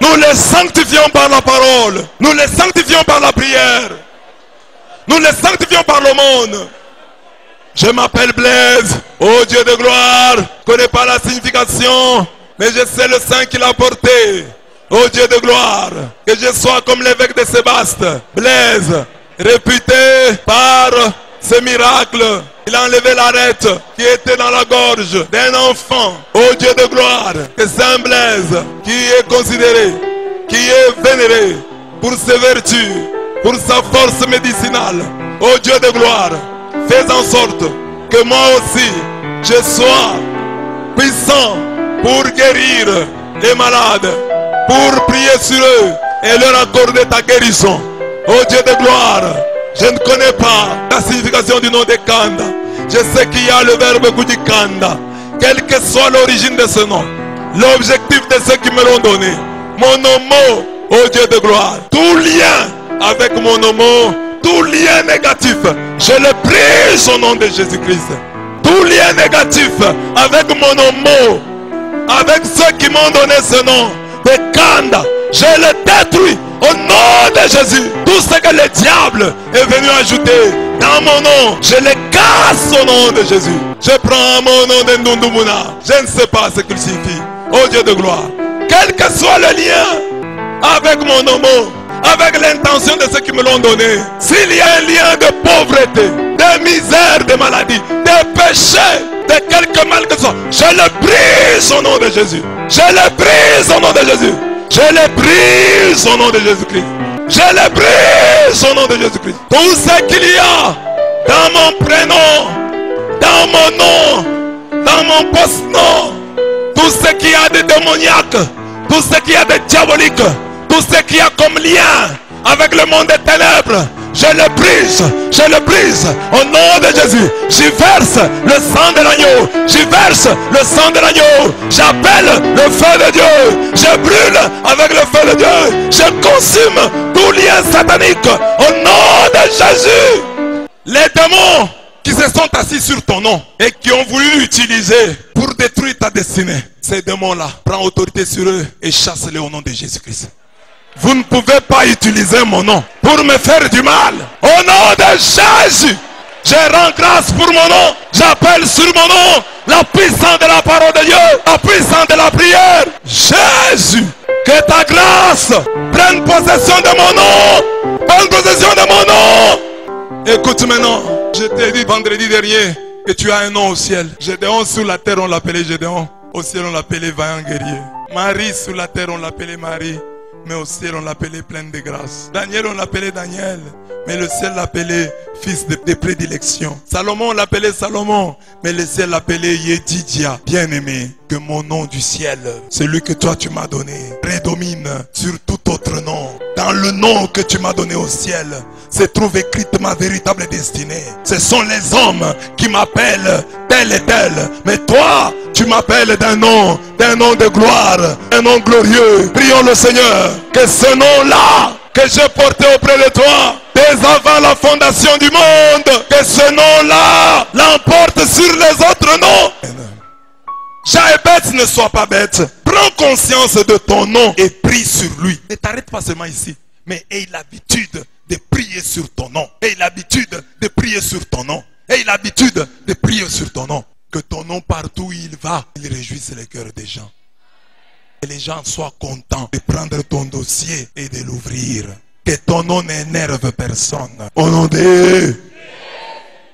nous le sanctifions par la parole, nous le sanctifions par la prière, nous le sanctifions par l'aumône. Je m'appelle Blaise, ô Dieu de gloire, je ne connais pas la signification, mais je sais le sang qu'il a porté, ô Dieu de gloire, que je sois comme l'évêque de Sébaste, Blaise, réputé par ce miracle. Il a enlevé l'arête qui était dans la gorge d'un enfant. Ô Dieu de gloire, que Saint Blaise, qui est considéré, qui est vénéré pour ses vertus, pour sa force médicinale. Ô Dieu de gloire, fais en sorte que moi aussi, je sois puissant pour guérir les malades, pour prier sur eux et leur accorder ta guérison. Oh Dieu de gloire, je ne connais pas la signification du nom de Kanda. Je sais qu'il y a le verbe Kudikanda. Quelle que soit l'origine de ce nom, l'objectif de ceux qui me l'ont donné, mon homo, oh Dieu de gloire, tout lien avec mon homo, tout lien négatif, je le prie au nom de Jésus-Christ. Tout lien négatif avec mon homo, avec ceux qui m'ont donné ce nom de Kanda, je le détruis au nom de Jésus. Tout ce que le diable est venu ajouter dans mon nom, je le casse au nom de Jésus. Je prends mon nom de Ndundumuna. Je ne sais pas ce qu'il signifie. Oh Dieu de gloire, quel que soit le lien avec mon homo, avec l'intention de ceux qui me l'ont donné, s'il y a un lien de pauvreté, de misère, de maladie, de péché, de quelque mal que ce soit, je le brise au nom de Jésus. Je le brise au nom de Jésus. Je le brise au nom de Jésus-Christ. Je le brise au nom de Jésus-Christ. Tout ce qu'il y a dans mon prénom, dans mon nom, dans mon post-nom, tout ce qu'il y a de démoniaque, tout ce qu'il y a de diabolique, tout ce qu'il y a comme lien avec le monde des ténèbres, je le brise au nom de Jésus. J'y verse le sang de l'agneau, j'y verse le sang de l'agneau, j'appelle le feu de Dieu, je brûle avec le feu de Dieu, je consume tout lien satanique au nom de Jésus. Les démons qui se sont assis sur ton nom et qui ont voulu l'utiliser pour détruire ta destinée, ces démons-là, prends autorité sur eux et chasse-les au nom de Jésus-Christ. Vous ne pouvez pas utiliser mon nom pour me faire du mal. Au nom de Jésus, je rends grâce pour mon nom. J'appelle sur mon nom la puissance de la parole de Dieu, la puissance de la prière. Jésus, que ta grâce prenne possession de mon nom. Prenne possession de mon nom. Écoute maintenant, je t'ai dit vendredi dernier que tu as un nom au ciel. Gédéon sur la terre, on l'appelait Gédéon. Au ciel, on l'appelait vaillant guerrier. Marie sur la terre, on l'appelait Marie. Mais au ciel, on l'appelait pleine de grâce. Daniel, on l'appelait Daniel. Mais le ciel l'appelait fils de prédilection. Salomon, on l'appelait Salomon. Mais le ciel l'appelait Yedidia. Bien-aimé, que mon nom du ciel, celui que toi tu m'as donné, prédomine sur tout autre nom. Dans le nom que tu m'as donné au ciel, se trouve écrite ma véritable destinée. Ce sont les hommes qui m'appellent tel et tel. Mais toi, tu m'appelles d'un nom de gloire, un nom glorieux. Prions le Seigneur que ce nom-là que j'ai porté auprès de toi, dès avant la fondation du monde, que ce nom-là l'emporte sur les autres noms. Jaébet, ne sois pas bête. Prends conscience de ton nom et prie sur lui. Ne t'arrête pas seulement ici, mais aie l'habitude de prier sur ton nom. Aie l'habitude de prier sur ton nom. Aie l'habitude de prier sur ton nom. Que ton nom, partout où il va, il réjouisse le cœur des gens. Que les gens soient contents de prendre ton dossier et de l'ouvrir. Que ton nom n'énerve personne. Au nom de...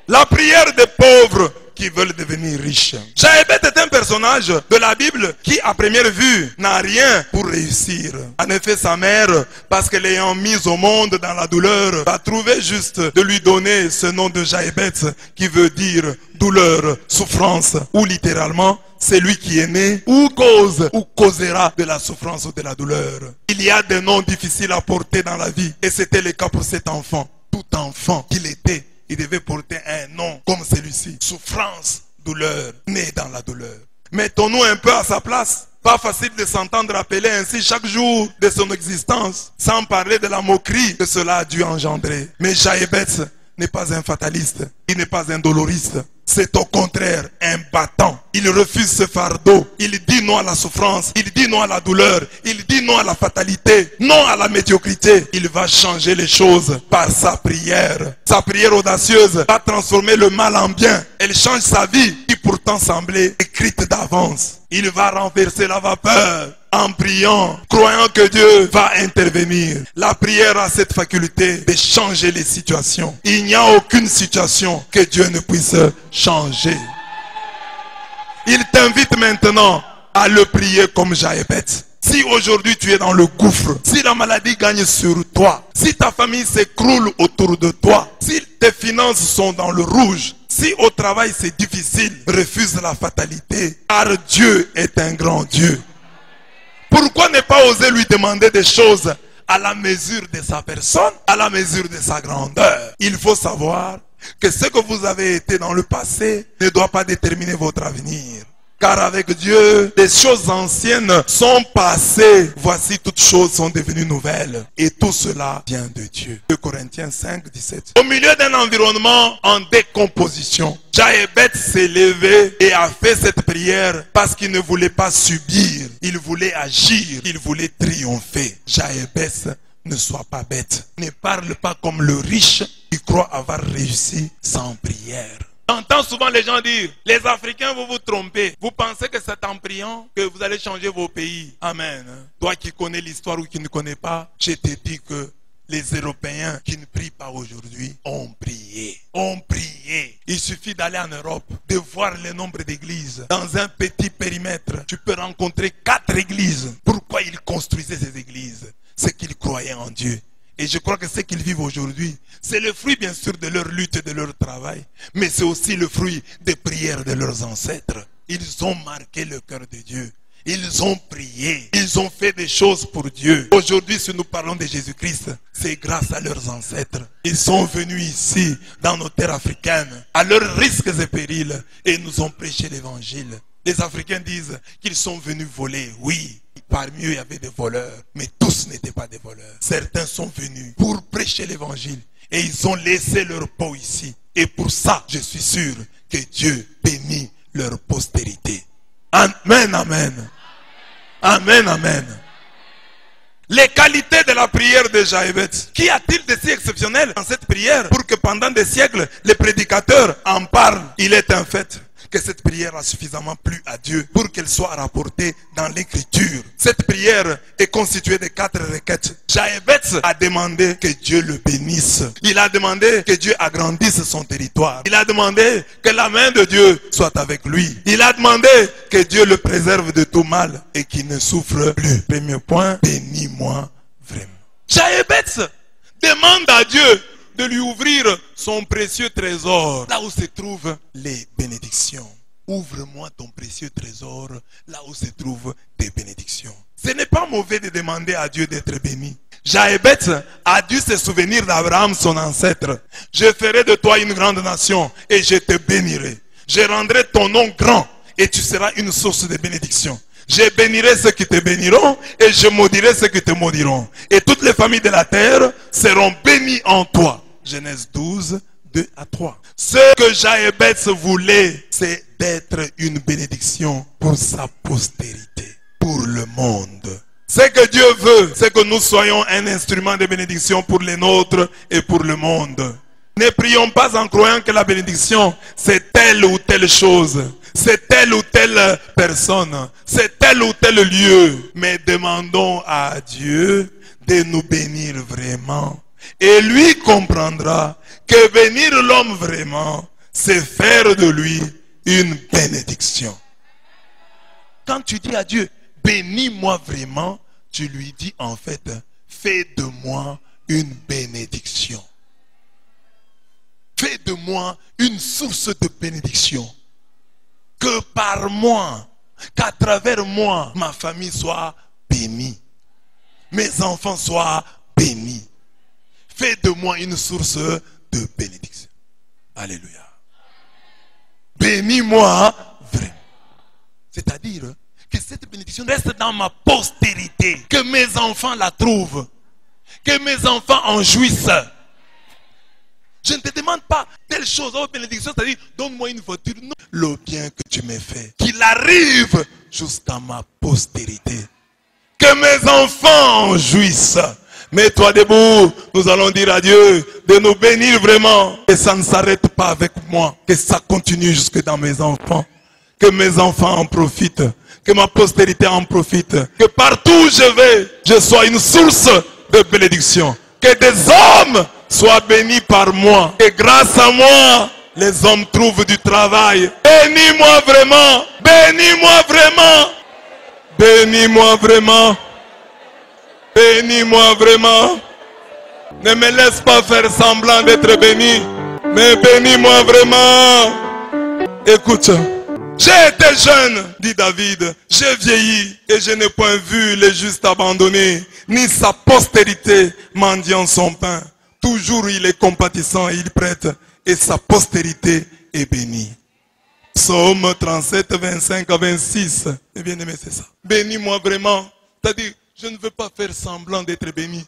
La prière des pauvres qui veulent devenir riches. Jaébet est un personnage de la Bible qui, à première vue, n'a rien pour réussir. En effet, sa mère, parce qu'elle l'ayant mise au monde dans la douleur, a trouvé juste de lui donner ce nom de Jaébet qui veut dire douleur, souffrance, ou littéralement, c'est lui qui est né ou cause ou causera de la souffrance ou de la douleur. Il y a des noms difficiles à porter dans la vie et c'était le cas pour cet enfant. Tout enfant qu'il était, il devait porter un nom comme celui-ci. Souffrance, douleur, né dans la douleur. Mettons-nous un peu à sa place. Pas facile de s'entendre appeler ainsi chaque jour de son existence, sans parler de la moquerie que cela a dû engendrer. Mais Jaébet n'est pas un fataliste, il n'est pas un doloriste. C'est au contraire un battant. Il refuse ce fardeau. Il dit non à la souffrance. Il dit non à la douleur. Il dit non à la fatalité. Non à la médiocrité. Il va changer les choses par sa prière. Sa prière audacieuse va transformer le mal en bien. Elle change sa vie qui pourtant semblait écrite d'avance. Il va renverser la vapeur en priant, croyant que Dieu va intervenir. La prière a cette faculté de changer les situations. Il n'y a aucune situation que Dieu ne puisse changer. Il t'invite maintenant à le prier comme Jaébet. Si aujourd'hui tu es dans le gouffre, si la maladie gagne sur toi, si ta famille s'écroule autour de toi, si tes finances sont dans le rouge, si au travail c'est difficile, refuse la fatalité, car Dieu est un grand Dieu. Pourquoi ne pas oser lui demander des choses à la mesure de sa personne, à la mesure de sa grandeur? Il faut savoir que ce que vous avez été dans le passé ne doit pas déterminer votre avenir. Car avec Dieu, les choses anciennes sont passées. Voici, toutes choses sont devenues nouvelles. Et tout cela vient de Dieu. 2 Corinthiens 5, 17. Au milieu d'un environnement en décomposition, Jaébet s'est levé et a fait cette prière parce qu'il ne voulait pas subir. Il voulait agir. Il voulait triompher. Jaébet, ne sois pas bête. Ne parle pas comme le riche qui croit avoir réussi sans prière. J'entends souvent les gens dire, les Africains, vous vous trompez. Vous pensez que c'est en priant que vous allez changer vos pays. Amen. Toi qui connais l'histoire ou qui ne connais pas, je te dis que les Européens qui ne prient pas aujourd'hui ont prié. Ont prié. Il suffit d'aller en Europe, de voir le nombre d'églises. Dans un petit périmètre, tu peux rencontrer 4 églises. Pourquoi ils construisaient ces églises? C'est qu'ils croyaient en Dieu. Et je crois que ce qu'ils vivent aujourd'hui, c'est le fruit bien sûr de leur lutte et de leur travail, mais c'est aussi le fruit des prières de leurs ancêtres. Ils ont marqué le cœur de Dieu. Ils ont prié. Ils ont fait des choses pour Dieu. Aujourd'hui, si nous parlons de Jésus-Christ, c'est grâce à leurs ancêtres. Ils sont venus ici, dans nos terres africaines, à leurs risques et périls, et nous ont prêché l'évangile. Les Africains disent qu'ils sont venus voler. Oui, parmi eux, il y avait des voleurs, mais tous n'étaient pas des voleurs. Certains sont venus pour prêcher l'évangile et ils ont laissé leur peau ici. Et pour ça, je suis sûr que Dieu bénit leur postérité. Amen, amen. Amen, amen. Les qualités de la prière de Jaébet. Qu'y a-t-il de si exceptionnel dans cette prière pour que pendant des siècles, les prédicateurs en parlent? Il est un fait que cette prière a suffisamment plu à Dieu pour qu'elle soit rapportée dans l'écriture. Cette prière est constituée de 4 requêtes. Jaébet a demandé que Dieu le bénisse. Il a demandé que Dieu agrandisse son territoire. Il a demandé que la main de Dieu soit avec lui. Il a demandé que Dieu le préserve de tout mal et qu'il ne souffre plus. Premier point, bénis-moi vraiment. Jaébet demande à Dieu de lui ouvrir son précieux trésor, là où se trouvent les bénédictions. Ouvre-moi ton précieux trésor, là où se trouvent tes bénédictions. Ce n'est pas mauvais de demander à Dieu d'être béni. Jaébet a dû se souvenir d'Abraham, son ancêtre. Je ferai de toi une grande nation et je te bénirai. Je rendrai ton nom grand et tu seras une source de bénédiction. Je bénirai ceux qui te béniront et je maudirai ceux qui te maudiront. Et toutes les familles de la terre seront bénies en toi. Genèse 12, 2 à 3. Ce que Jaébet voulait, c'est d'être une bénédiction pour sa postérité, pour le monde. Ce que Dieu veut, c'est que nous soyons un instrument de bénédiction pour les nôtres et pour le monde. Ne prions pas en croyant que la bénédiction, c'est telle ou telle chose. C'est telle ou telle personne. C'est tel ou tel lieu. Mais demandons à Dieu de nous bénir vraiment. Et lui comprendra que bénir l'homme vraiment, c'est faire de lui une bénédiction. Quand tu dis à Dieu, bénis-moi vraiment, tu lui dis en fait, fais de moi une bénédiction. Fais de moi une source de bénédiction. Que par moi, qu'à travers moi, ma famille soit bénie. Mes enfants soient bénis. Fais de moi une source de bénédiction. Alléluia. Bénis-moi vraiment. C'est-à-dire que cette bénédiction reste dans ma postérité. Que mes enfants la trouvent. Que mes enfants en jouissent. Je ne te demande pas telle chose, oh bénédiction, c'est-à-dire donne-moi une voiture. Non. Le bien que tu m'as fait, qu'il arrive jusqu'à ma postérité. Que mes enfants en jouissent. Mets-toi debout, nous allons dire à Dieu de nous bénir vraiment. Que ça ne s'arrête pas avec moi, que ça continue jusque dans mes enfants. Que mes enfants en profitent, que ma postérité en profite. Que partout où je vais, je sois une source de bénédiction. Que des hommes soient bénis par moi. Et grâce à moi, les hommes trouvent du travail. Bénis-moi vraiment. Bénis-moi vraiment. Bénis-moi vraiment. Bénis-moi vraiment. Ne me laisse pas faire semblant d'être béni. Mais bénis-moi vraiment. Écoute, J'ai été jeune, dit David, j'ai vieilli et je n'ai point vu le juste abandonné, ni sa postérité mendiant son pain. Toujours il est compatissant et il prête, et sa postérité est bénie. Psaume 37, 25 à 26. Et bien aimé, c'est ça. Bénis-moi vraiment. C'est-à-dire, je ne veux pas faire semblant d'être béni.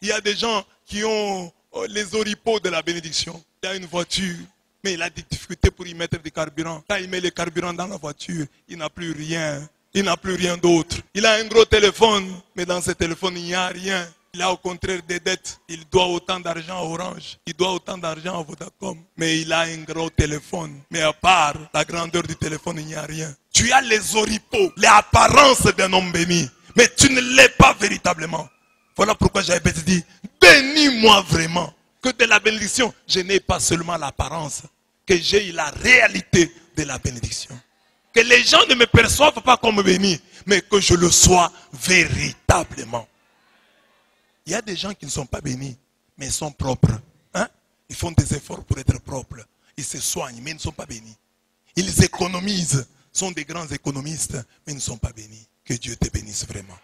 Il y a des gens qui ont les oripeaux de la bénédiction. Il a une voiture, mais il a des difficultés pour y mettre du carburant. Quand il met le carburant dans la voiture, il n'a plus rien. Il n'a plus rien d'autre. Il a un gros téléphone, mais dans ce téléphone, il n'y a rien. Il a au contraire des dettes. Il doit autant d'argent à Orange. Il doit autant d'argent à Vodacom. Mais il a un gros téléphone. Mais à part la grandeur du téléphone, il n'y a rien. Tu as les oripeaux, les apparences d'un homme béni. Mais tu ne l'es pas véritablement. Voilà pourquoi j'avais dit, bénis-moi vraiment. Que de la bénédiction, je n'ai pas seulement l'apparence. Que j'ai la réalité de la bénédiction. Que les gens ne me perçoivent pas comme béni, mais que je le sois véritablement. Il y a des gens qui ne sont pas bénis, mais ils sont propres. Hein? Ils font des efforts pour être propres. Ils se soignent, mais ils ne sont pas bénis. Ils économisent, sont des grands économistes, mais ils ne sont pas bénis. Que Dieu te bénisse vraiment.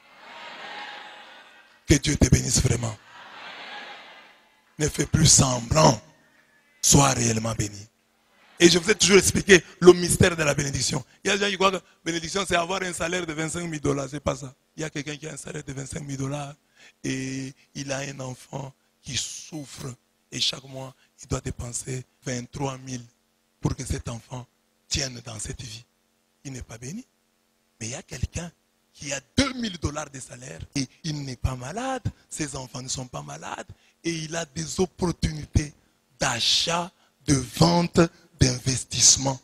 Que Dieu te bénisse vraiment. Ne fais plus semblant. Sois réellement béni. Et je vous ai toujours expliqué le mystère de la bénédiction. Il y a des gens qui croient que la bénédiction, c'est avoir un salaire de 25 000 $. C'est pas ça. Il y a quelqu'un qui a un salaire de 25 000 $ et il a un enfant qui souffre. Et chaque mois, il doit dépenser 23 000 pour que cet enfant tienne dans cette vie. Il n'est pas béni. Mais il y a quelqu'un qui a 2 000 $ de salaire et il n'est pas malade. Ses enfants ne sont pas malades. Et il a des opportunités d'achat, de vente, d'investissement.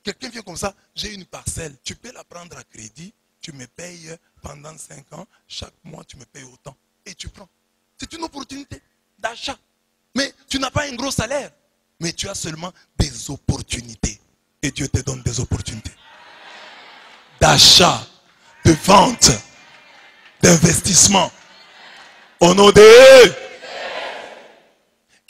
Quelqu'un vient comme ça, j'ai une parcelle, tu peux la prendre à crédit, tu me payes pendant 5 ans, chaque mois tu me payes autant. Et tu prends. C'est une opportunité d'achat. Mais tu n'as pas un gros salaire, mais tu as seulement des opportunités. Et Dieu te donne des opportunités. D'achat, de vente, d'investissement. Au nom de...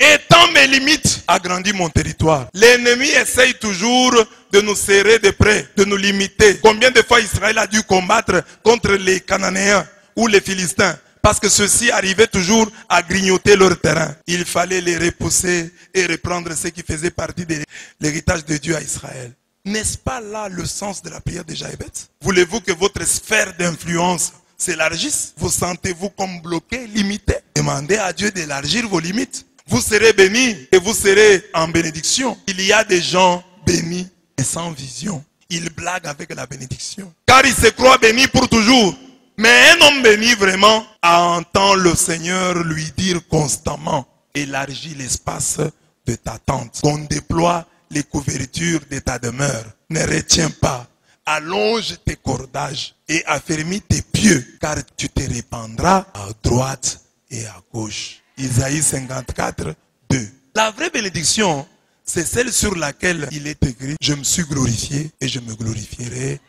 Étant mes limites, agrandis mon territoire. L'ennemi essaye toujours de nous serrer de près, de nous limiter. Combien de fois Israël a dû combattre contre les Cananéens ou les Philistins? Parce que ceux-ci arrivaient toujours à grignoter leur terrain. Il fallait les repousser et reprendre ce qui faisait partie de l'héritage de Dieu à Israël. N'est-ce pas là le sens de la prière de Jaébet? Voulez-vous que votre sphère d'influence s'élargisse? Vous sentez-vous comme bloqué, limité? Demandez à Dieu d'élargir vos limites. Vous serez bénis et vous serez en bénédiction. Il y a des gens bénis et sans vision. Ils blaguent avec la bénédiction. Car ils se croient bénis pour toujours. Mais un homme béni vraiment entend le Seigneur lui dire constamment, élargis l'espace de ta tente. Qu'on déploie les couvertures de ta demeure. Ne retiens pas. Allonge tes cordages et affermis tes pieds. Car tu te répandras à droite et à gauche. Isaïe 54, 2. La vraie bénédiction, c'est celle sur laquelle il est écrit, je me suis glorifié et je me glorifierai.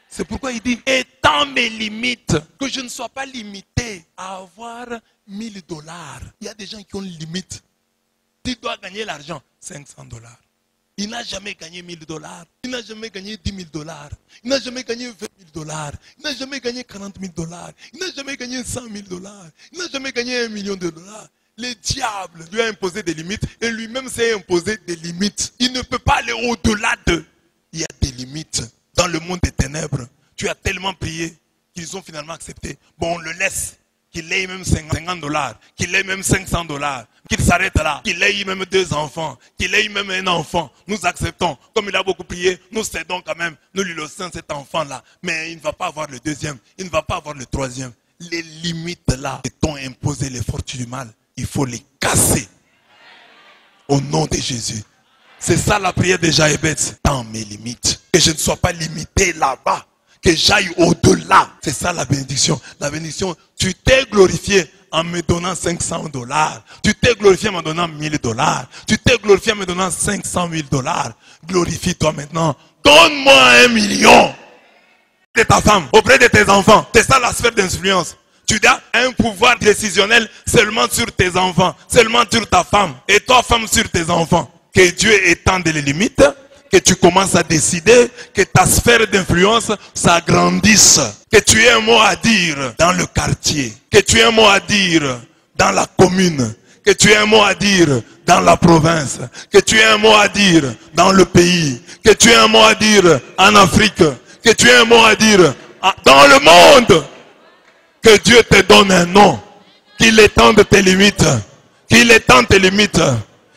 C'est pourquoi il dit, étant mes limites, que je ne sois pas limité à avoir 1 000 $. Il y a des gens qui ont une limite. Tu dois gagner l'argent, 500 $. Il n'a jamais gagné 1 000 $. Il n'a jamais gagné 10 000 $. Il n'a jamais gagné 20 000 $. Il n'a jamais gagné 40 000 $. Il n'a jamais gagné 100 000 $. Il n'a jamais gagné 1 million de $. Le diable lui a imposé des limites et lui-même s'est imposé des limites. Il ne peut pas aller au-delà d'eux. Il y a des limites. Dans le monde des ténèbres, tu as tellement prié qu'ils ont finalement accepté. Bon, on le laisse. Qu'il ait même 50 $, qu'il ait même 500 $, qu'il s'arrête là, qu'il ait même 2 enfants, qu'il ait même un enfant. Nous acceptons. Comme il a beaucoup prié, nous cédons quand même. Nous lui laissons cet enfant-là. Mais il ne va pas avoir le deuxième. Il ne va pas avoir le troisième. Les limites là, que t'ont imposé les fortunes du mal, il faut les casser. Au nom de Jésus. C'est ça la prière de Jaébet. Dans mes limites. Que je ne sois pas limité là-bas. Que j'aille au-delà. C'est ça la bénédiction. La bénédiction, tu t'es glorifié en me donnant 500 $. Tu t'es glorifié en me donnant 1 000 $. Tu t'es glorifié en me donnant 500 000 $. Glorifie-toi maintenant. Donne-moi 1 million de ta femme, auprès de tes enfants. C'est ça la sphère d'influence. Tu as un pouvoir décisionnel seulement sur tes enfants, seulement sur ta femme. Et toi, femme, sur tes enfants. Que Dieu étende les limites. Que tu commences à décider, que ta sphère d'influence s'agrandisse. Que tu aies un mot à dire dans le quartier. Que tu aies un mot à dire dans la commune. Que tu aies un mot à dire dans la province. Que tu aies un mot à dire dans le pays. Que tu aies un mot à dire en Afrique. Que tu aies un mot à dire dans le monde. Que Dieu te donne un nom. Qu'il étende tes limites. Qu'il étende tes limites.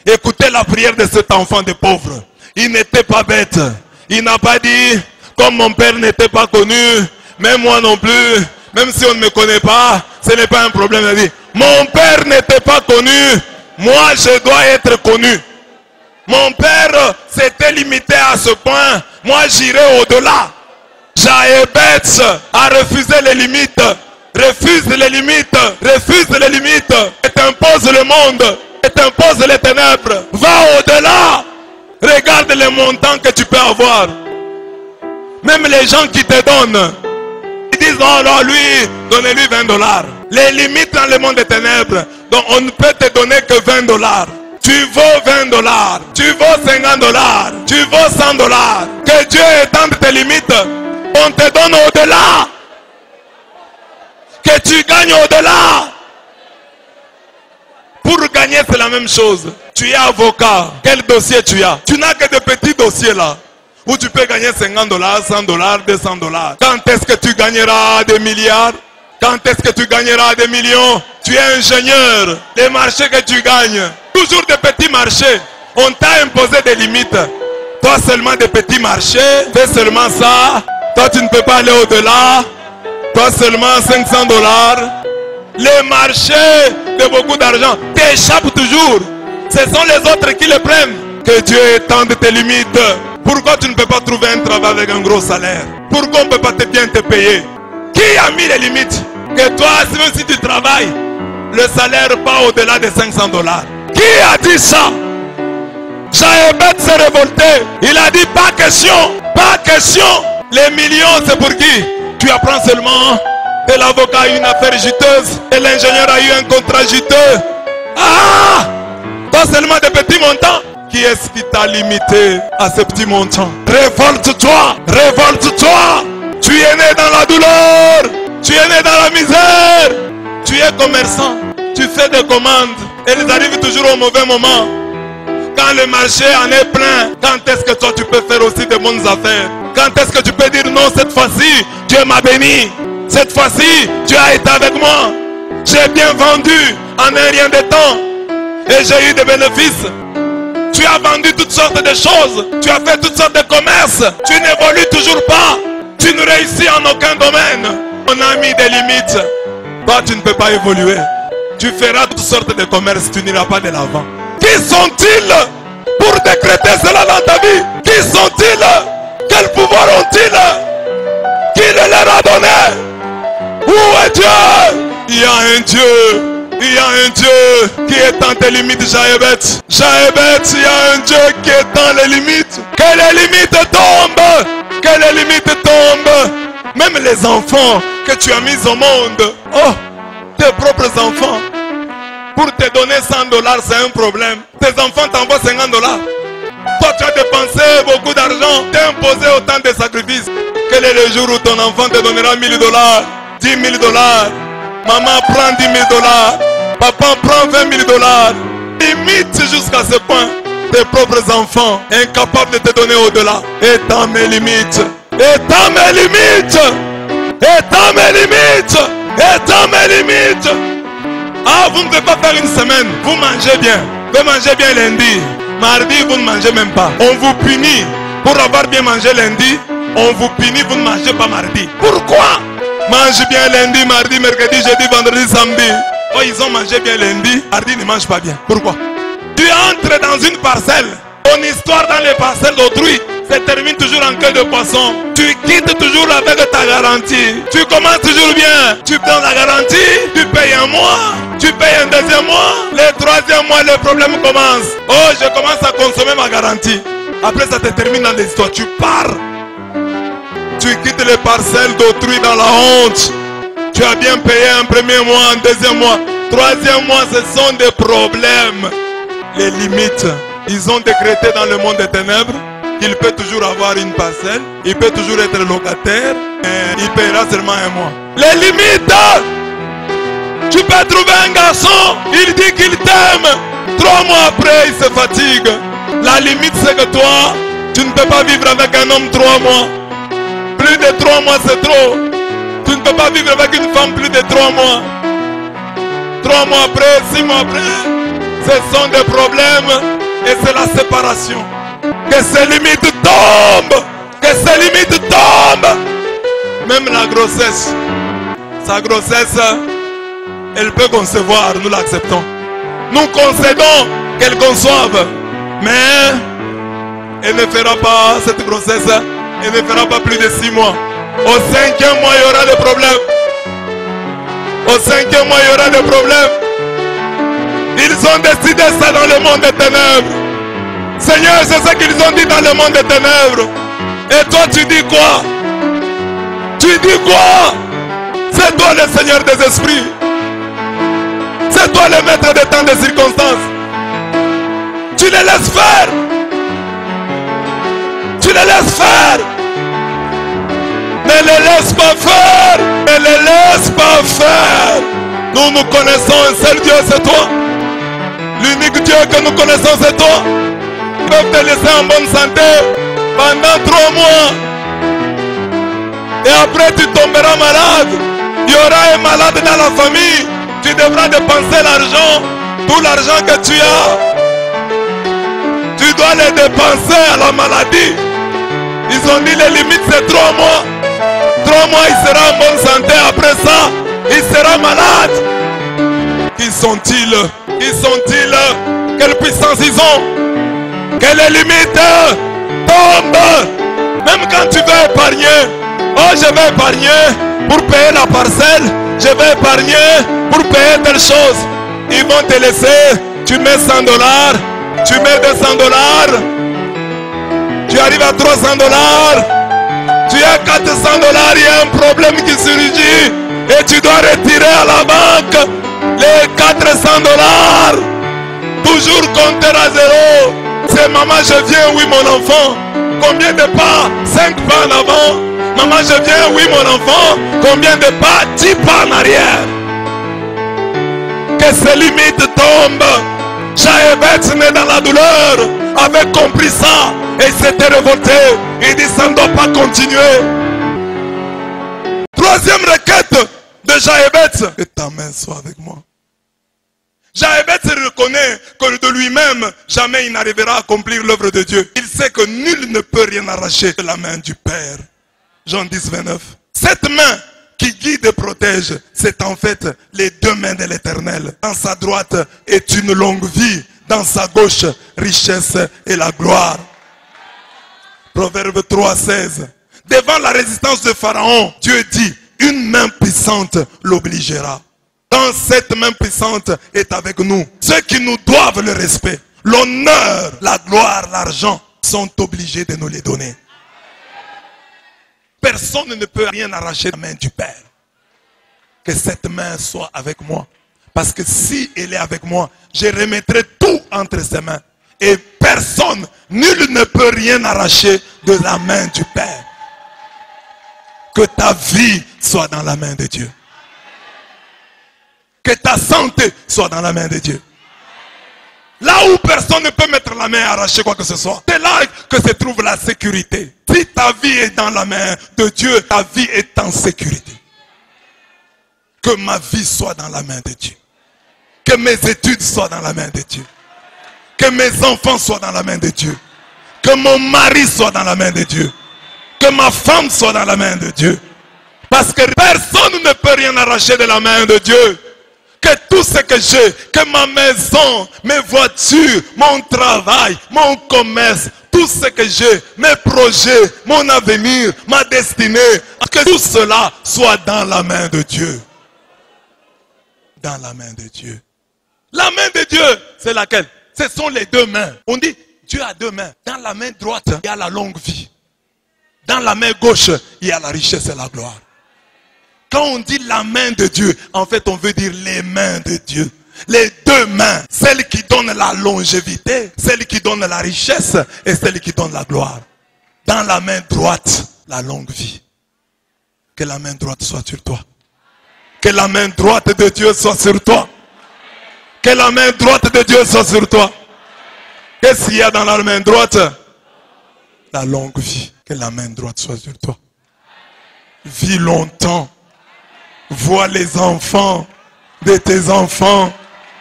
Écoutez la prière de cet enfant de pauvre. Il n'était pas bête. Il n'a pas dit, comme mon père n'était pas connu, même moi non plus, même si on ne me connaît pas, ce n'est pas un problème. Il a dit, mon père n'était pas connu, moi je dois être connu. Mon père s'était limité à ce point, moi j'irai au-delà. Jaébetz a refusé les limites. Refuse les limites. Refuse les limites. Et t'impose le monde. Et t'impose les ténèbres. Va au-delà. Regarde les montants que tu peux avoir. Même les gens qui te donnent. Ils disent, oh non, lui, donnez-lui $20. Les limites dans le monde des ténèbres. Donc on ne peut te donner que $20. Tu vaux $20. Tu vaux $50. Tu vaux $100. Que Dieu étende tes limites. On te donne au-delà. Que tu gagnes au-delà. Pour gagner, c'est la même chose. Tu es avocat. Quel dossier tu as? Tu n'as que de petits dossiers là. Où tu peux gagner $50, $100, $200. Quand est-ce que tu gagneras des milliards? Quand est-ce que tu gagneras des millions? Tu es ingénieur. Les marchés que tu gagnes, toujours des petits marchés. On t'a imposé des limites. Toi seulement des petits marchés. Fais seulement ça. Toi tu ne peux pas aller au-delà. Toi seulement $500. Les marchés de beaucoup d'argent t'échappent toujours. Ce sont les autres qui les prennent. Que Dieu étende tes limites. Pourquoi tu ne peux pas trouver un travail avec un gros salaire? Pourquoi on ne peut pas bien te payer? Qui a mis les limites? Que toi, même si tu travailles, le salaire pas au-delà de $500. Qui a dit ça? Jaébetz s'est révolté. Il a dit pas question. Pas question. Les millions c'est pour qui? Tu apprends seulement. Et l'avocat a eu une affaire juteuse. Et l'ingénieur a eu un contrat juteux. Ah! Pas seulement des petits montants. Qui est-ce qui t'a limité à ces petits montants? Révolte-toi! Révolte-toi! Tu es né dans la douleur! Tu es né dans la misère! Tu es commerçant. Tu fais des commandes. Et ils arrivent toujours au mauvais moment. Quand le marché en est plein, quand est-ce que toi tu peux faire aussi de bonnes affaires? Quand est-ce que tu peux dire non, cette fois-ci, Dieu m'a béni. Cette fois-ci, Dieu a été avec moi. J'ai bien vendu en un rien de temps. Et j'ai eu des bénéfices. Tu as vendu toutes sortes de choses. Tu as fait toutes sortes de commerces. Tu n'évolues toujours pas. Tu ne réussis en aucun domaine. On a mis des limites. Toi, tu ne peux pas évoluer. Tu feras toutes sortes de commerces. Tu n'iras pas de l'avant. Qui sont-ils pour décréter cela dans ta vie? Qui sont-ils? Quel pouvoir ont-ils? Qui le leur a donné? Où est Dieu? Il y a un Dieu. Il y a un Dieu qui étend tes limites, Jaébetz. Jaébetz, il y a un Dieu qui étend les limites. Que les limites tombent. Que les limites tombent. Même les enfants que tu as mis au monde. Oh, tes propres enfants. Pour te donner $100, c'est un problème. Tes enfants t'envoient $50. Toi, tu as dépensé beaucoup d'argent. T'es imposé autant de sacrifices. Quel est le jour où ton enfant te donnera $1000, $10 000? Maman prend $10 000. Papa prend $20 000. Limite jusqu'à ce point. Tes propres enfants incapables de te donner au-delà. Étends mes limites. Étends mes limites. Étends mes limites. Étends mes limites. Ah, vous ne pouvez pas faire une semaine. Vous mangez bien. Vous mangez bien lundi. Mardi, vous ne mangez même pas. On vous punit. Pour avoir bien mangé lundi, on vous punit, vous ne mangez pas mardi. Pourquoi? Mange bien lundi, mardi, mercredi, jeudi, vendredi, samedi. Oh, ils ont mangé bien lundi, mardi, ils ne mangent pas bien. Pourquoi? Tu entres dans une parcelle. Ton histoire dans les parcelles d'autrui se termine toujours en queue de poisson. Tu quittes toujours avec ta garantie. Tu commences toujours bien. Tu prends la garantie, tu payes un mois, tu payes un deuxième mois. Le troisième mois, le problème commence. Oh, je commence à consommer ma garantie. Après, ça te termine dans l'histoire. Tu pars. Tu quittes les parcelles d'autrui dans la honte. Tu as bien payé un premier mois, un deuxième mois. Troisième mois, ce sont des problèmes. Les limites. Ils ont décrété dans le monde des ténèbres qu'il peut toujours avoir une parcelle, il peut toujours être locataire, et il paiera seulement un mois. Les limites! Tu peux trouver un garçon, il dit qu'il t'aime. 3 mois après, il se fatigue. La limite, c'est que toi, tu ne peux pas vivre avec un homme 3 mois. Plus de 3 mois, c'est trop. Tu ne peux pas vivre avec une femme plus de 3 mois. 3 mois après, 6 mois après, ce sont des problèmes et c'est la séparation. Que ces limites tombent. Que ces limites tombent. Même la grossesse. Sa grossesse, elle peut concevoir, nous l'acceptons. Nous concédons qu'elle conçoive. Mais elle ne fera pas cette grossesse. Elle ne fera pas plus de 6 mois. Au 5e mois, il y aura des problèmes. Au 5e mois, il y aura des problèmes. Ils ont décidé ça dans le monde des ténèbres. Seigneur, c'est ça qu'ils ont dit dans le monde des ténèbres. Et toi, tu dis quoi? Tu dis quoi? C'est toi le Seigneur des esprits. C'est toi le maître des temps des circonstances. Tu les laisses faire. Tu les laisses faire. Ne les laisse pas faire. Ne les laisse pas faire. Nous connaissons un seul Dieu, c'est toi. L'unique Dieu que nous connaissons, c'est toi. Ils peuvent te laisser en bonne santé pendant 3 mois. Et après tu tomberas malade. Il y aura un malade dans la famille. Tu devras dépenser l'argent. Tout l'argent que tu as. Tu dois les dépenser à la maladie. Ils ont dit les limites c'est 3 mois. 3 mois il sera en bonne santé. Après ça, il sera malade. Qui sont-ils? Qui sont-ils? Quelle puissance ils ont? Quelles limites tombent? Même quand tu veux épargner. Oh, je vais épargner pour payer la parcelle. Je vais épargner pour payer telle chose. Ils vont te laisser. Tu mets 100 $. Tu mets 200 $. Tu arrives à 300 $. Tu as 400 $. Il y a un problème qui surgit. Et tu dois retirer à la banque les 400 $. Toujours compter à 0. C'est maman, je viens, oui mon enfant. Combien de pas? 5 pas en avant. Maman, je viens, oui mon enfant. Combien de pas? 10 pas en arrière. Que ces limites tombent. Jaébet, né dans la douleur, avait compris ça. Et il s'était révolté. Il dit, ça ne doit pas continuer. 3e requête de Jaébet. Que ta main soit avec moi. Jaébet reconnaît que de lui-même, jamais il n'arrivera à accomplir l'œuvre de Dieu. Il sait que nul ne peut rien arracher de la main du Père. Jean 10, 29. Cette main qui guide et protège, c'est en fait les 2 mains de l'Éternel. Dans sa droite est une longue vie, dans sa gauche, richesse et la gloire. Proverbe 3, 16. Devant la résistance de Pharaon, Dieu dit, une main puissante l'obligera. Quand cette main puissante est avec nous, ceux qui nous doivent le respect, l'honneur, la gloire, l'argent, sont obligés de nous les donner. Personne ne peut rien arracher de la main du Père. Que cette main soit avec moi. Parce que si elle est avec moi, je remettrai tout entre ses mains. Et personne, nul ne peut rien arracher de la main du Père. Que ta vie soit dans la main de Dieu. Que ta santé soit dans la main de Dieu. Là où personne ne peut mettre la main et arracher quoi que ce soit. C'est là que se trouve la sécurité. Si ta vie est dans la main de Dieu, ta vie est en sécurité. Que ma vie soit dans la main de Dieu. Que mes études soient dans la main de Dieu. Que mes enfants soient dans la main de Dieu. Que mon mari soit dans la main de Dieu. Que ma femme soit dans la main de Dieu. Parce que personne ne peut rien arracher de la main de Dieu. Que tout ce que j'ai, que ma maison, mes voitures, mon travail, mon commerce, tout ce que j'ai, mes projets, mon avenir, ma destinée, que tout cela soit dans la main de Dieu. Dans la main de Dieu. La main de Dieu, c'est laquelle? Ce sont les 2 mains. On dit, Dieu a 2 mains. Dans la main droite, il y a la longue vie. Dans la main gauche, il y a la richesse et la gloire. Quand on dit la main de Dieu, en fait on veut dire les mains de Dieu. Les 2 mains, celle qui donne la longévité, celle qui donne la richesse et celle qui donne la gloire. dans la main droite la longue vie. Que la main droite soit sur toi. Que la main droite de Dieu soit sur toi. Que la main droite de Dieu soit sur toi. Qu'est-ce qu'il y a dans la main droite? La longue vie. Que la main droite soit sur toi. Vis longtemps. Vois les enfants de tes enfants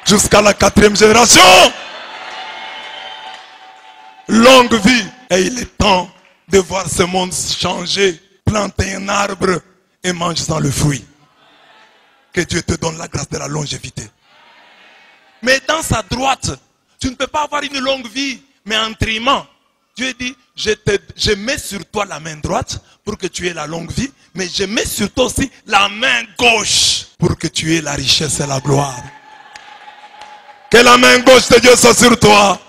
jusqu'à la 4e génération. Longue vie. Et il est temps de voir ce monde changer. Planter un arbre et mange-en le fruit. Que Dieu te donne la grâce de la longévité. Mais dans sa droite, tu ne peux pas avoir une longue vie, mais en trimant. Dieu dit, je mets sur toi la main droite pour que tu aies la longue vie, mais je mets sur toi aussi la main gauche pour que tu aies la richesse et la gloire. Que la main gauche de Dieu soit sur toi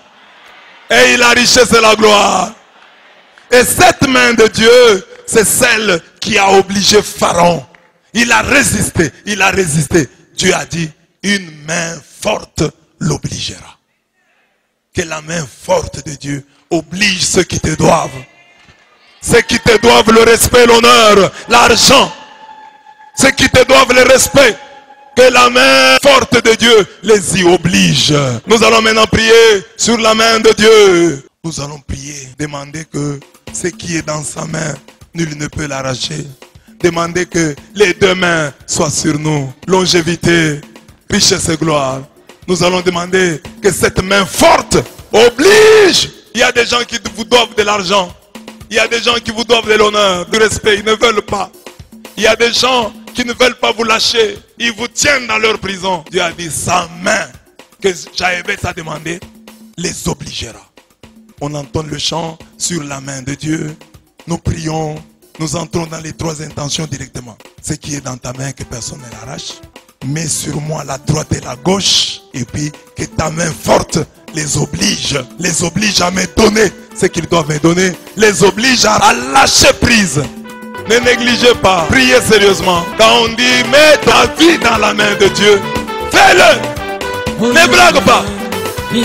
et la richesse et la gloire. Et cette main de Dieu, c'est celle qui a obligé Pharaon. Il a résisté, il a résisté. Dieu a dit, une main forte l'obligera. Que la main forte de Dieu oblige ceux qui te doivent. Ceux qui te doivent le respect, l'honneur, l'argent. Ceux qui te doivent le respect. Que la main forte de Dieu les y oblige. Nous allons maintenant prier sur la main de Dieu. Nous allons prier, demander que ce qui est dans sa main, nul ne peut l'arracher. Demander que les deux mains soient sur nous. Longévité, richesse et gloire. Nous allons demander que cette main forte oblige. Il y a des gens qui vous doivent de l'argent. Il y a des gens qui vous doivent de l'honneur, du respect. Ils ne veulent pas. Il y a des gens qui ne veulent pas vous lâcher. Ils vous tiennent dans leur prison. Dieu a dit, sa main que Jaébet a demandé les obligera. On entend le chant sur la main de Dieu. Nous prions. Nous entrons dans les 3 intentions directement. Ce qui est dans ta main, que personne ne l'arrache. Mets sur moi la droite et la gauche. Et puis que ta main forte les oblige. Les oblige à me donner ce qu'ils doivent me donner. Les oblige à lâcher prise. Ne négligez pas. Priez sérieusement. Quand on dit mets ta vie dans la main de Dieu, fais-le. Ne blague pas. Il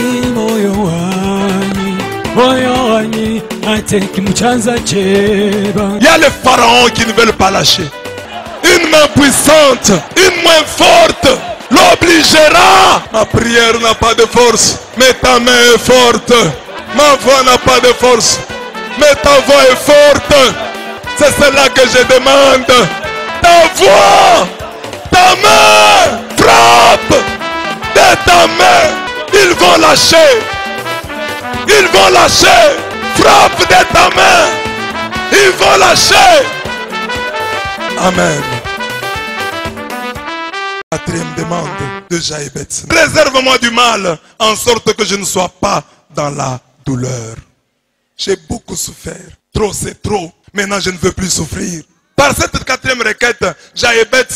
y a les pharaons qui ne veulent pas lâcher. Une main puissante, une main forte l'obligera. Ma prière n'a pas de force, mais ta main est forte. Ma voix n'a pas de force, mais ta voix est forte. C'est cela que je demande. Ta voix, ta main, frappe de ta main. Ils vont lâcher. Ils vont lâcher. Frappe de ta main. Ils vont lâcher. Amen. 4e demande de Jaébet. Préserve-moi du mal, en sorte que je ne sois pas dans la douleur. J'ai beaucoup souffert. Trop, c'est trop. Maintenant, je ne veux plus souffrir. Par cette 4e requête, Jaébet,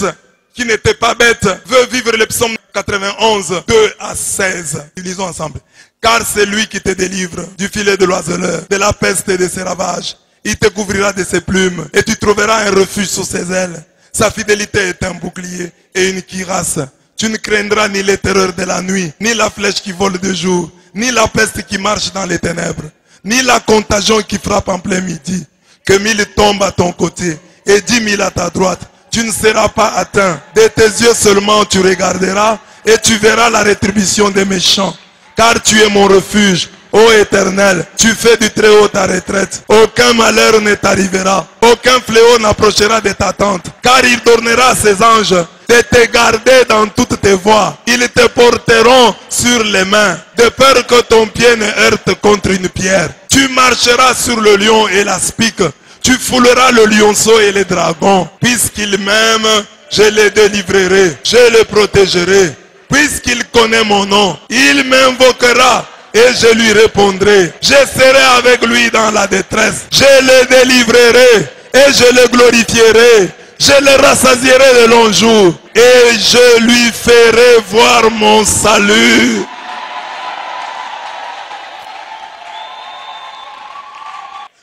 qui n'était pas bête, veut vivre le psaume 91, 2 à 16. Lisons ensemble. Car c'est lui qui te délivre du filet de l'oiseleur, de la peste et de ses ravages. Il te couvrira de ses plumes et tu trouveras un refuge sous ses ailes. Sa fidélité est un bouclier et une cuirasse. Tu ne craindras ni les terreurs de la nuit, ni la flèche qui vole de jour, ni la peste qui marche dans les ténèbres, ni la contagion qui frappe en plein midi. Que 1000 tombent à ton côté et 10 000 à ta droite, tu ne seras pas atteint. De tes yeux seulement tu regarderas et tu verras la rétribution des méchants. Car tu es mon refuge, ô Éternel, tu fais du très haut ta retraite. Aucun malheur ne t'arrivera, aucun fléau n'approchera de ta tente. Car il donnera à ses anges de te garder dans toutes tes voies. Ils te porteront sur les mains, de peur que ton pied ne heurte contre une pierre. Tu marcheras sur le lion et l'aspic. Tu fouleras le lionceau et les dragons. Puisqu'il m'aime, je les délivrerai, je les protégerai. Puisqu'il connaît mon nom, il m'invoquera et je lui répondrai. Je serai avec lui dans la détresse. Je le délivrerai et je le glorifierai. Je le rassasierai de longs jours et je lui ferai voir mon salut.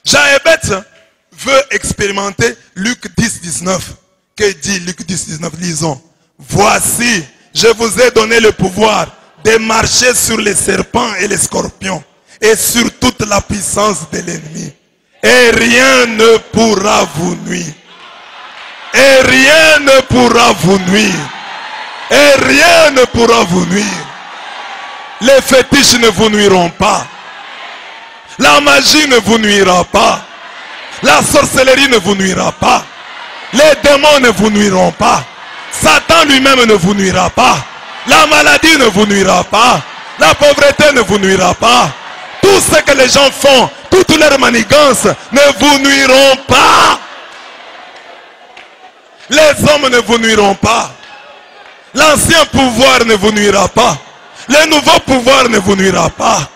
Jaébet veut expérimenter Luc 10, 19. Que dit Luc 10, 19? Lisons. Voici, je vous ai donné le pouvoir de marcher sur les serpents et les scorpions et sur toute la puissance de l'ennemi. Et rien ne pourra vous nuire. Et rien ne pourra vous nuire. Et rien ne pourra vous nuire. Les fétiches ne vous nuiront pas. La magie ne vous nuira pas. La sorcellerie ne vous nuira pas. Les démons ne vous nuiront pas. Satan lui-même ne vous nuira pas. La maladie ne vous nuira pas. La pauvreté ne vous nuira pas. Tout ce que les gens font, toutes leurs manigances ne vous nuiront pas. Les hommes ne vous nuiront pas. L'ancien pouvoir ne vous nuira pas. Le nouveau pouvoir ne vous nuira pas.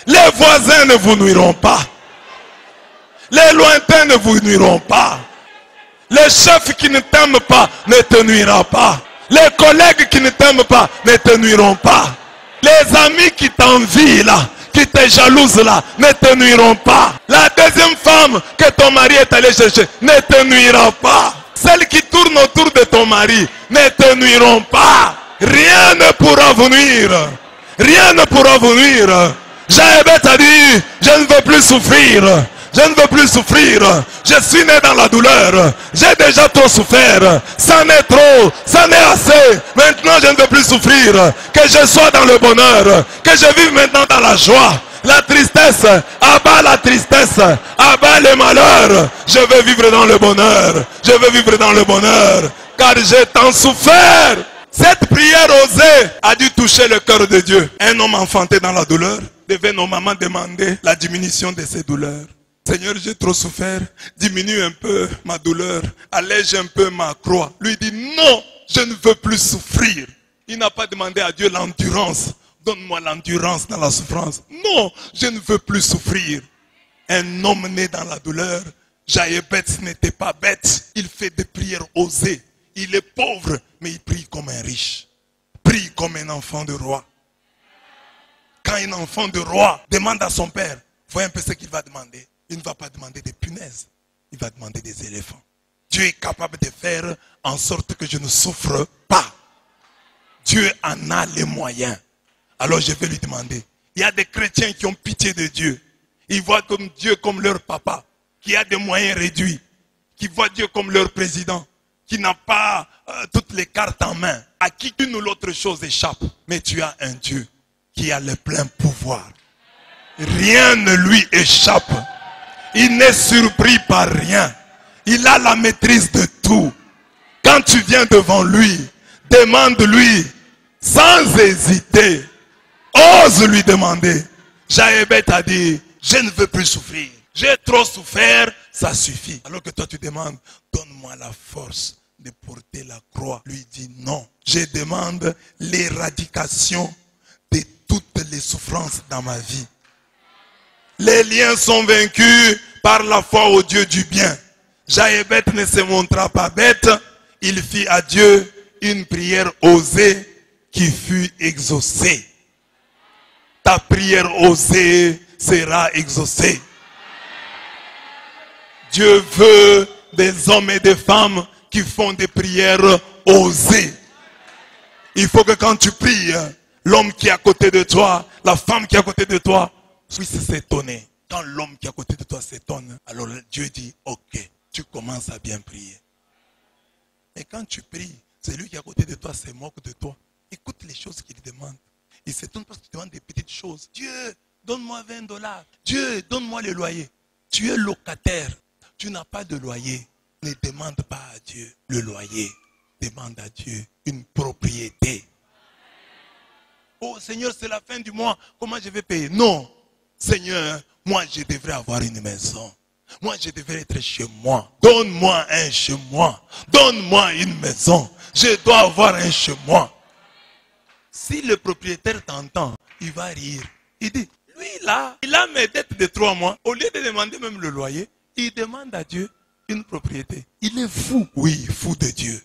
Les voisins ne vous nuiront pas. Les lointains ne vous nuiront pas. Les chefs qui ne t'aiment pas ne te nuira pas. Les collègues qui ne t'aiment pas ne te nuiront pas. Les amis qui t'envient là, qui te jalousent là, ne te nuiront pas. La deuxième femme que ton mari est allé chercher ne te nuira pas. Celles qui tournent autour de ton mari ne te nuiront pas. Rien ne pourra vous nuire. Rien ne pourra vous nuire. Jaébet a dit, je ne veux plus souffrir. Je ne veux plus souffrir. Je suis né dans la douleur. J'ai déjà trop souffert. C'en est trop. C'en est assez. Maintenant, je ne veux plus souffrir. Que je sois dans le bonheur. Que je vive maintenant dans la joie. La tristesse. Abat la tristesse. Abat les malheurs. Je veux vivre dans le bonheur. Je veux vivre dans le bonheur. Car j'ai tant souffert. Cette prière osée a dû toucher le cœur de Dieu. Un homme enfanté dans la douleur devait normalement demander la diminution de ses douleurs. Seigneur, j'ai trop souffert, diminue un peu ma douleur, allège un peu ma croix. Lui dit non, je ne veux plus souffrir. Il n'a pas demandé à Dieu l'endurance. Donne-moi l'endurance dans la souffrance. Non, je ne veux plus souffrir. Un homme né dans la douleur, Jaébet n'était pas bête. Il fait des prières osées. Il est pauvre, mais il prie comme un riche. Prie comme un enfant de roi. Quand un enfant de roi demande à son père, voyez un peu ce qu'il va demander. Il ne va pas demander des punaises. Il va demander des éléphants. Dieu est capable de faire en sorte que je ne souffre pas. Dieu en a les moyens. Alors je vais lui demander. Il y a des chrétiens qui ont pitié de Dieu. Ils voient comme Dieu comme leur papa, qui a des moyens réduits. Qui voit Dieu comme leur président, qui n'a pas toutes les cartes en main. À qui une ou l'autre chose échappe. Mais tu as un Dieu qui a le plein pouvoir. Rien ne lui échappe. Il n'est surpris par rien. Il a la maîtrise de tout. Quand tu viens devant lui, demande-lui sans hésiter. Ose lui demander. Jaébet a dit, je ne veux plus souffrir. J'ai trop souffert, ça suffit. Alors que toi tu demandes, donne-moi la force de porter la croix. Lui dit non. Je demande l'éradication de toutes les souffrances dans ma vie. Les liens sont vaincus par la foi au Dieu du bien. Jaébet ne se montra pas bête. Il fit à Dieu une prière osée qui fut exaucée. Ta prière osée sera exaucée. Dieu veut des hommes et des femmes qui font des prières osées. Il faut que quand tu pries, l'homme qui est à côté de toi, la femme qui est à côté de toi, puisse s'étonner. Quand l'homme qui est à côté de toi s'étonne, alors Dieu dit, ok, tu commences à bien prier. Mais quand tu pries, celui qui est à côté de toi se moque de toi. Écoute les choses qu'il demande. Il s'étonne parce que tu demandes des petites choses. Dieu, donne-moi $20. Dieu, donne-moi le loyer. Tu es locataire. Tu n'as pas de loyer. Ne demande pas à Dieu le loyer. Demande à Dieu une propriété. Oh Seigneur, c'est la fin du mois. Comment je vais payer? Non. Seigneur, moi je devrais avoir une maison. Moi je devrais être chez moi. Donne-moi un chez moi. Donne-moi une maison. Je dois avoir un chez moi. Si le propriétaire t'entend, il va rire. Il dit, lui là, il a mes dettes de 3 mois. Au lieu de demander même le loyer, il demande à Dieu une propriété. Il est fou. Oui, fou de Dieu.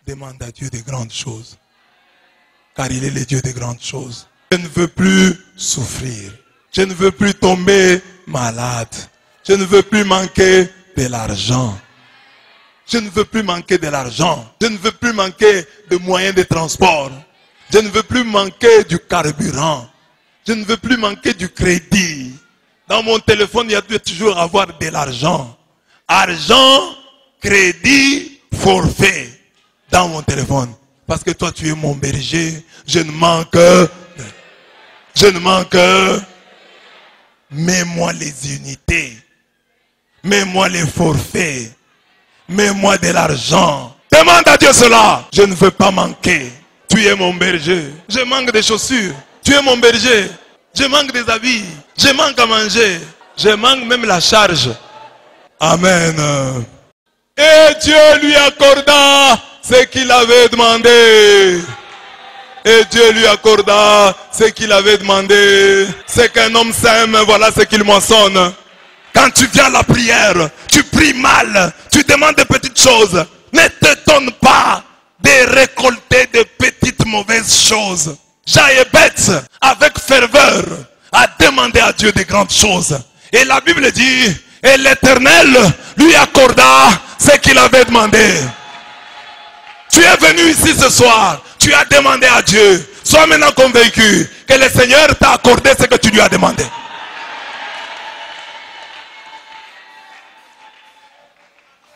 Demande à Dieu de grandes choses. Car il est le Dieu de grandes choses. Je ne veux plus souffrir. Je ne veux plus tomber malade. Je ne veux plus manquer de l'argent. Je ne veux plus manquer de l'argent. Je ne veux plus manquer de moyens de transport. Je ne veux plus manquer du carburant. Je ne veux plus manquer du crédit. Dans mon téléphone, il y a toujours avoir de l'argent. Argent, crédit, forfait. Dans mon téléphone. Parce que toi, tu es mon berger. Je ne manque. Mets-moi les unités. Mets-moi les forfaits. Mets-moi de l'argent. Demande à Dieu cela. Je ne veux pas manquer. Tu es mon berger. Je manque des chaussures. Tu es mon berger. Je manque des habits. Je manque à manger. Je manque même la charge. Amen. Et Dieu lui accorda ce qu'il avait demandé. Et Dieu lui accorda ce qu'il avait demandé. C'est qu'un homme sème, voilà ce qu'il moissonne. Quand tu viens à la prière, tu pries mal, tu demandes des petites choses. Ne t'étonne pas de récolter de petites mauvaises choses. Jaébet, avec ferveur, a demandé à Dieu de grandes choses. Et la Bible dit, et l'Éternel lui accorda ce qu'il avait demandé. Tu es venu ici ce soir, tu as demandé à Dieu. Sois maintenant convaincu que le Seigneur t'a accordé ce que tu lui as demandé.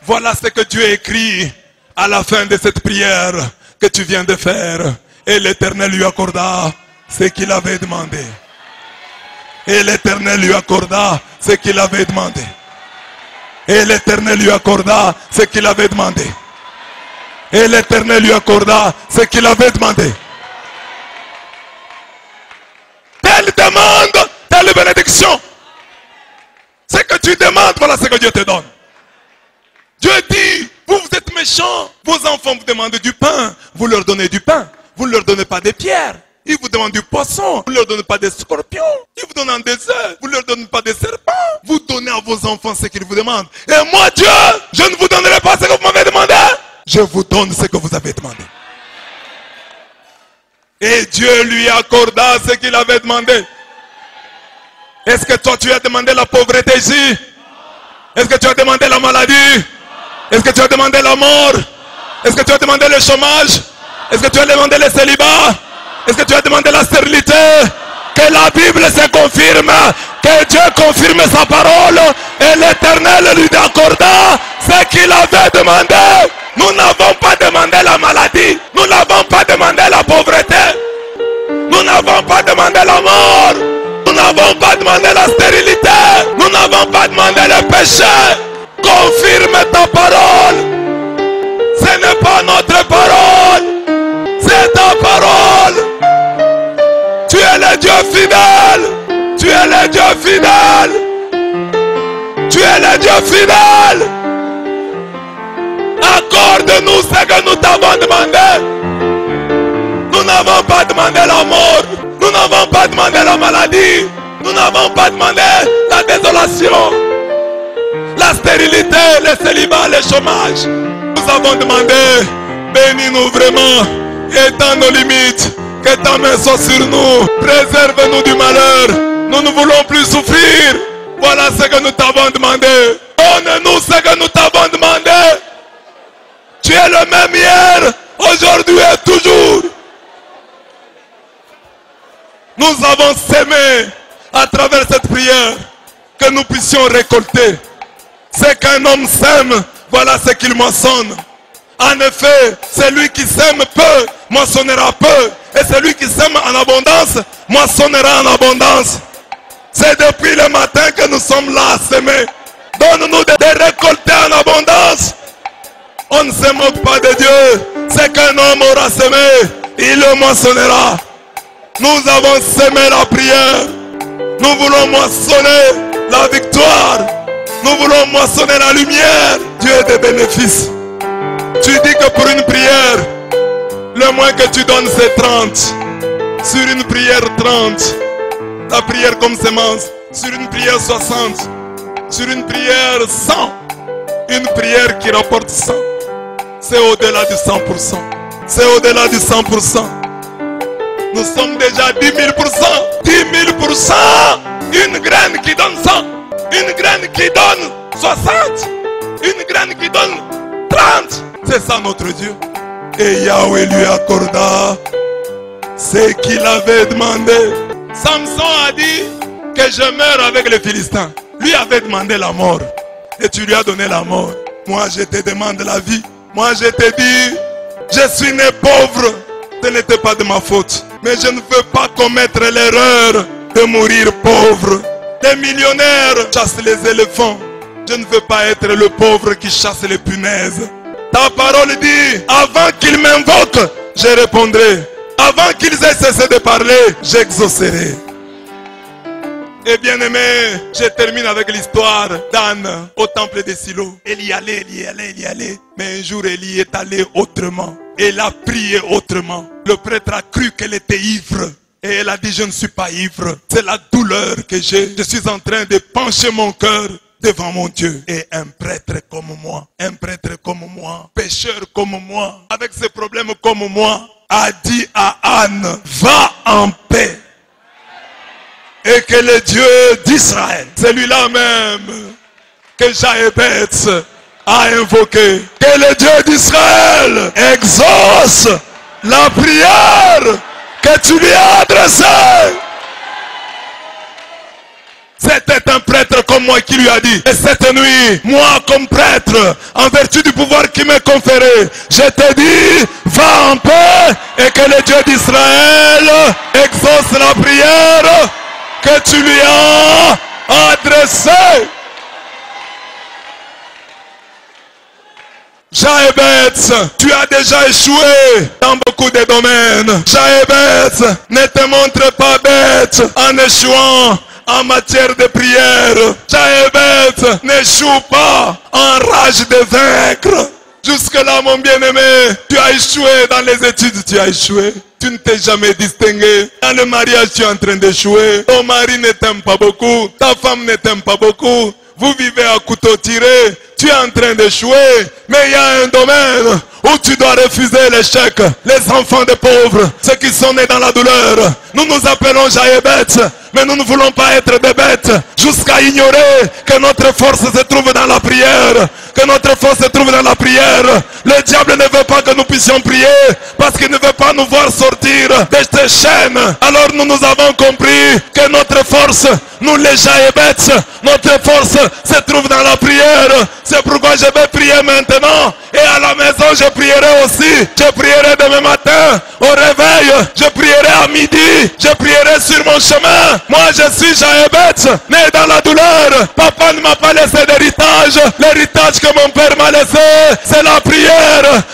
Voilà ce que Dieu écrit à la fin de cette prière que tu viens de faire. Et l'Éternel lui accorda ce qu'il avait demandé. Et l'Éternel lui accorda ce qu'il avait demandé. Et l'Éternel lui accorda ce qu'il avait demandé. Et l'Éternel lui accorda ce qu'il avait demandé. Telle demande, telle bénédiction. Ce que tu demandes, voilà ce que Dieu te donne. Dieu dit, vous êtes méchants. Vos enfants vous demandent du pain. Vous leur donnez du pain. Vous ne leur donnez pas des pierres. Ils vous demandent du poisson. Vous ne leur donnez pas des scorpions. Ils vous donnent des œufs. Vous ne leur donnez pas des serpents. Vous donnez à vos enfants ce qu'ils vous demandent. Et moi, Dieu, je ne vous donnerai pas ce que vous m'avez demandé. Je vous donne ce que vous avez demandé. Et Dieu lui accorda ce qu'il avait demandé. Est-ce que toi, tu as demandé la pauvreté ici? Est-ce que tu as demandé la maladie? Est-ce que tu as demandé la mort? Est-ce que tu as demandé le chômage? Est-ce que tu as demandé le célibat? Est-ce que tu as demandé la stérilité? Que la Bible se confirme, que Dieu confirme sa parole et l'Éternel lui accorda ce qu'il avait demandé. Nous n'avons pas demandé la maladie, nous n'avons pas demandé la pauvreté, nous n'avons pas demandé la mort, nous n'avons pas demandé la stérilité, nous n'avons pas demandé le péché. Confirme ta parole. Ce n'est pas notre parole, c'est ta parole. Tu es le Dieu fidèle. Tu es le Dieu fidèle. Tu es le Dieu fidèle. Accorde-nous ce que nous t'avons demandé. Nous n'avons pas demandé la mort. Nous n'avons pas demandé la maladie. Nous n'avons pas demandé la désolation, la stérilité, le célibat, le chômage. Nous avons demandé, bénis-nous vraiment, étends nos limites, que ta main soit sur nous, préserve-nous du malheur. Nous ne voulons plus souffrir. Voilà ce que nous t'avons demandé. Donne-nous ce que nous t'avons demandé. Tu es le même hier, aujourd'hui et toujours. Nous avons sémé à travers cette prière que nous puissions récolter. C'est qu'un homme sème, voilà ce qu'il moissonne. En effet, celui qui sème peu, moissonnera peu. Et celui qui sème en abondance, moissonnera en abondance. C'est depuis le matin que nous sommes là à s'aimer. Donne-nous de récolter en abondance. On ne se moque pas de Dieu. C'est qu'un homme aura semé, il le moissonnera. Nous avons semé la prière. Nous voulons moissonner la victoire. Nous voulons moissonner la lumière. Dieu des bénéfices. Tu dis que pour une prière, le moins que tu donnes c'est 30. Sur une prière 30. La prière comme semence. Sur une prière 60. Sur une prière 100. Une prière qui rapporte 100. C'est au-delà du 100%. C'est au-delà du 100%. Nous sommes déjà 10 000%. 10 000%. Une graine qui donne 100. Une graine qui donne 60. Une graine qui donne 30. C'est ça notre Dieu. Et Yahweh lui accorda ce qu'il avait demandé. Samson a dit que je meurs avec les Philistins. Lui avait demandé la mort. Et tu lui as donné la mort. Moi, je te demande la vie. Moi, je te dis, je suis né pauvre. Ce n'était pas de ma faute. Mais je ne veux pas commettre l'erreur de mourir pauvre. Les millionnaires chassent les éléphants. Je ne veux pas être le pauvre qui chasse les punaises. Ta parole dit, avant qu'ils m'invoquent, je répondrai. Avant qu'ils aient cessé de parler, j'exaucerai. Et bien aimé, je termine avec l'histoire d'Anne au temple de Silo. Elle y allait. Mais un jour, elle y est allée autrement. Elle a prié autrement. Le prêtre a cru qu'elle était ivre. Et elle a dit, je ne suis pas ivre. C'est la douleur que j'ai. Je suis en train de pencher mon cœur devant mon Dieu. Et un prêtre comme moi, pécheur comme moi, avec ses problèmes comme moi, a dit à Anne, va en paix. Et que le Dieu d'Israël, celui-là même que Jaébet a invoqué, que le Dieu d'Israël exauce la prière que tu lui as adressée. C'était un prêtre comme moi qui lui a dit, et cette nuit, moi comme prêtre, en vertu du pouvoir qui m'est conféré, je te dis, va en paix, et que le Dieu d'Israël exauce la prière que tu lui as adressée. Jaébet, tu as déjà échoué dans beaucoup de domaines. Jaébet, ne te montre pas bête en échouant en matière de prière. Jaébet, n'échoue pas en rage de vaincre. Jusque-là, mon bien-aimé, tu as échoué dans les études, tu as échoué. Tu ne t'es jamais distingué. Dans le mariage, tu es en train d'échouer. Ton mari ne t'aime pas beaucoup. Ta femme ne t'aime pas beaucoup. Vous vivez à couteau tiré. Tu es en train d'échouer. Mais il y a un domaine où tu dois refuser l'échec. Les enfants des pauvres, ceux qui sont nés dans la douleur. Nous nous appelons Jaébet, mais nous ne voulons pas être des bêtes. Jusqu'à ignorer que notre force se trouve dans la prière. Que notre force se trouve dans la prière. Le diable ne veut pas que nous puissions prier parce qu'il ne veut pas nous voir sortir de ces chaînes. Alors nous avons compris que notre force, nous les Jaébet, notre force se trouve dans la prière. C'est pourquoi je vais prier maintenant. Et à la maison je prierai aussi. Je prierai demain matin au réveil. Je prierai à midi. Je prierai sur mon chemin. Moi je suis Jaébet, né dans la douleur. Papa ne m'a pas laissé d'héritage. L'héritage que mon père m'a laissé, c'est la prière.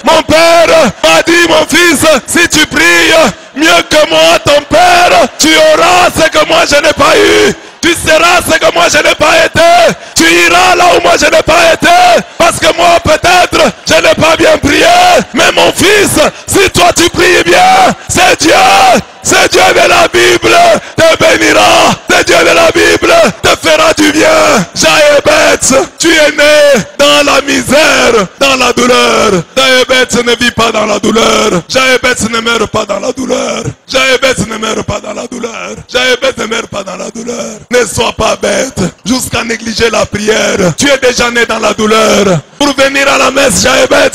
Mon père m'a dit, mon fils, si tu pries mieux que moi, ton père, tu auras ce que moi je n'ai pas eu. Tu seras ce que moi je n'ai pas été. Tu iras là où moi je n'ai pas été. Parce que moi peut-être je n'ai pas bien prié. Mais mon fils, si toi tu pries bien, c'est Dieu de la Bible te bénira. C'est Dieu de la Bible te fera du bien. Jaébet, tu es né dans la misère, dans la douleur. Jaébet ne vit pas dans la douleur. Jaébet ne meurt pas dans la douleur. Jaébet ne meurt pas dans la douleur. Jaébet ne meurt pas dans la douleur. Ne sois pas bête jusqu'à négliger la prière. Tu es déjà né dans la douleur. Pour venir à la messe, Jaébet,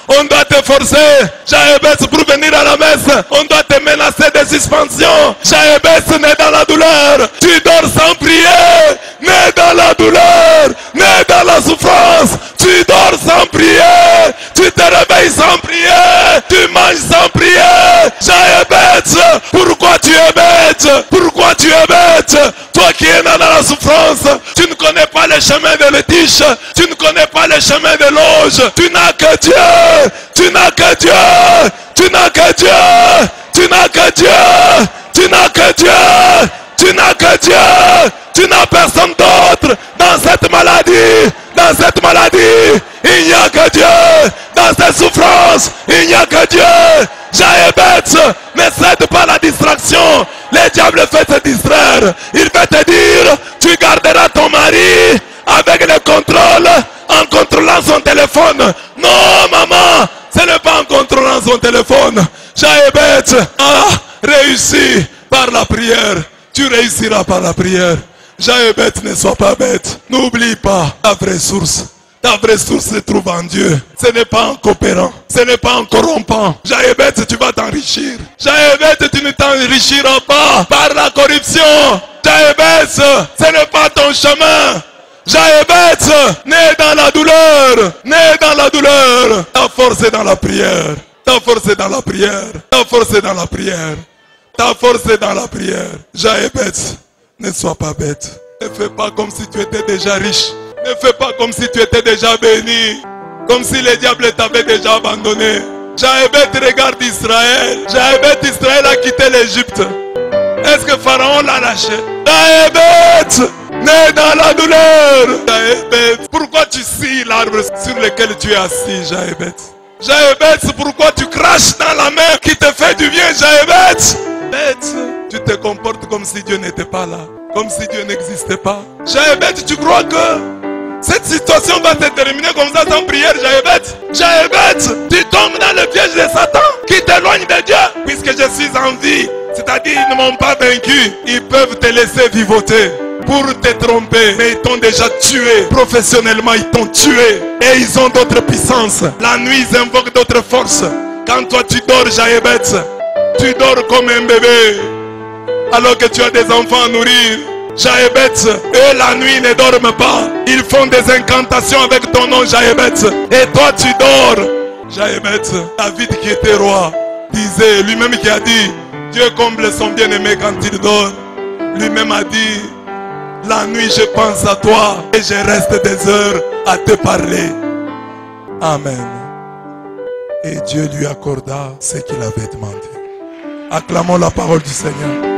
on doit te forcer. Jaébet, pour venir à la messe, on doit te menacer de suspension. Jaébet, né dans la douleur. Tu dors sans prier. Né dans la douleur. Né dans la souffrance. Tu dors sans prier. Tu te réveilles sans prier. Tu manges sans prier. Jaébet, pourquoi tu es bête? Pourquoi tu es bête? Toi qui es né dans la souffrance, tu ne connais pas les chemins de l'étiche. Tu ne connais pas les chemins de l'auge. Tu n'as que Dieu. Tu n'as que Dieu. Tu n'as que Dieu. Tu n'as que Dieu. Tu n'as que Dieu. Tu n'as que Dieu. Tu n'as personne d'autre dans cette maladie. Dans cette maladie, il n'y a que Dieu. Dans cette souffrance, il n'y a que Dieu. Jaébet, ne cède pas la distraction. Le diable fait te distraire. Il va te dire, tu garderas ton mari avec le contrôle, en contrôlant son téléphone. Non, maman, ce n'est pas en contrôlant son téléphone. Jaébet a réussi par la prière. Tu réussiras par la prière. Jaébet, ne sois pas bête. N'oublie pas ta vraie source. Ta vraie source se trouve en Dieu. Ce n'est pas en coopérant. Ce n'est pas en corrompant. Jaébet, tu vas t'enrichir. Jaébet, tu ne t'enrichiras pas par la corruption. Jaébet, ce n'est pas ton chemin. Jaébet, né dans la douleur. Né dans la douleur. Ta force est dans la prière. Ta force est dans la prière. Ta force est dans la prière. Ta force est dans la prière. Jaébet, ne sois pas bête. Ne fais pas comme si tu étais déjà riche. Ne fais pas comme si tu étais déjà béni. Comme si le diable t'avait déjà abandonné. Jaébet regarde Israël. Jaébet, Israël a quitté l'Égypte. Est-ce que Pharaon l'a lâché? Jaébet, né dans la douleur. Jaébet, pourquoi tu scies l'arbre sur lequel tu es assis, Jaébet? Jaébet, pourquoi tu craches dans la main qui te fait du bien, Jaébet? Bête, tu te comportes comme si Dieu n'était pas là. Comme si Dieu n'existait pas. Jaébet, tu crois que cette situation va se terminer comme ça sans prière, Jaébet? Jaébet, tu tombes dans le piège de Satan qui t'éloigne de Dieu. Puisque je suis en vie, c'est-à-dire ils ne m'ont pas vaincu, ils peuvent te laisser vivoter pour te tromper. Mais ils t'ont déjà tué. Professionnellement, ils t'ont tué. Et ils ont d'autres puissances. La nuit, ils invoquent d'autres forces. Quand toi tu dors, Jaébet, tu dors comme un bébé. Alors que tu as des enfants à nourrir. Jaébet, eux la nuit ne dorment pas. Ils font des incantations avec ton nom, Jaébet. Et toi tu dors. Jaébet, David qui était roi, disait, lui-même qui a dit, Dieu comble son bien-aimé quand il dort. Lui-même a dit, la nuit je pense à toi et je reste des heures à te parler. Amen. Et Dieu lui accorda ce qu'il avait demandé. Acclamons la parole du Seigneur.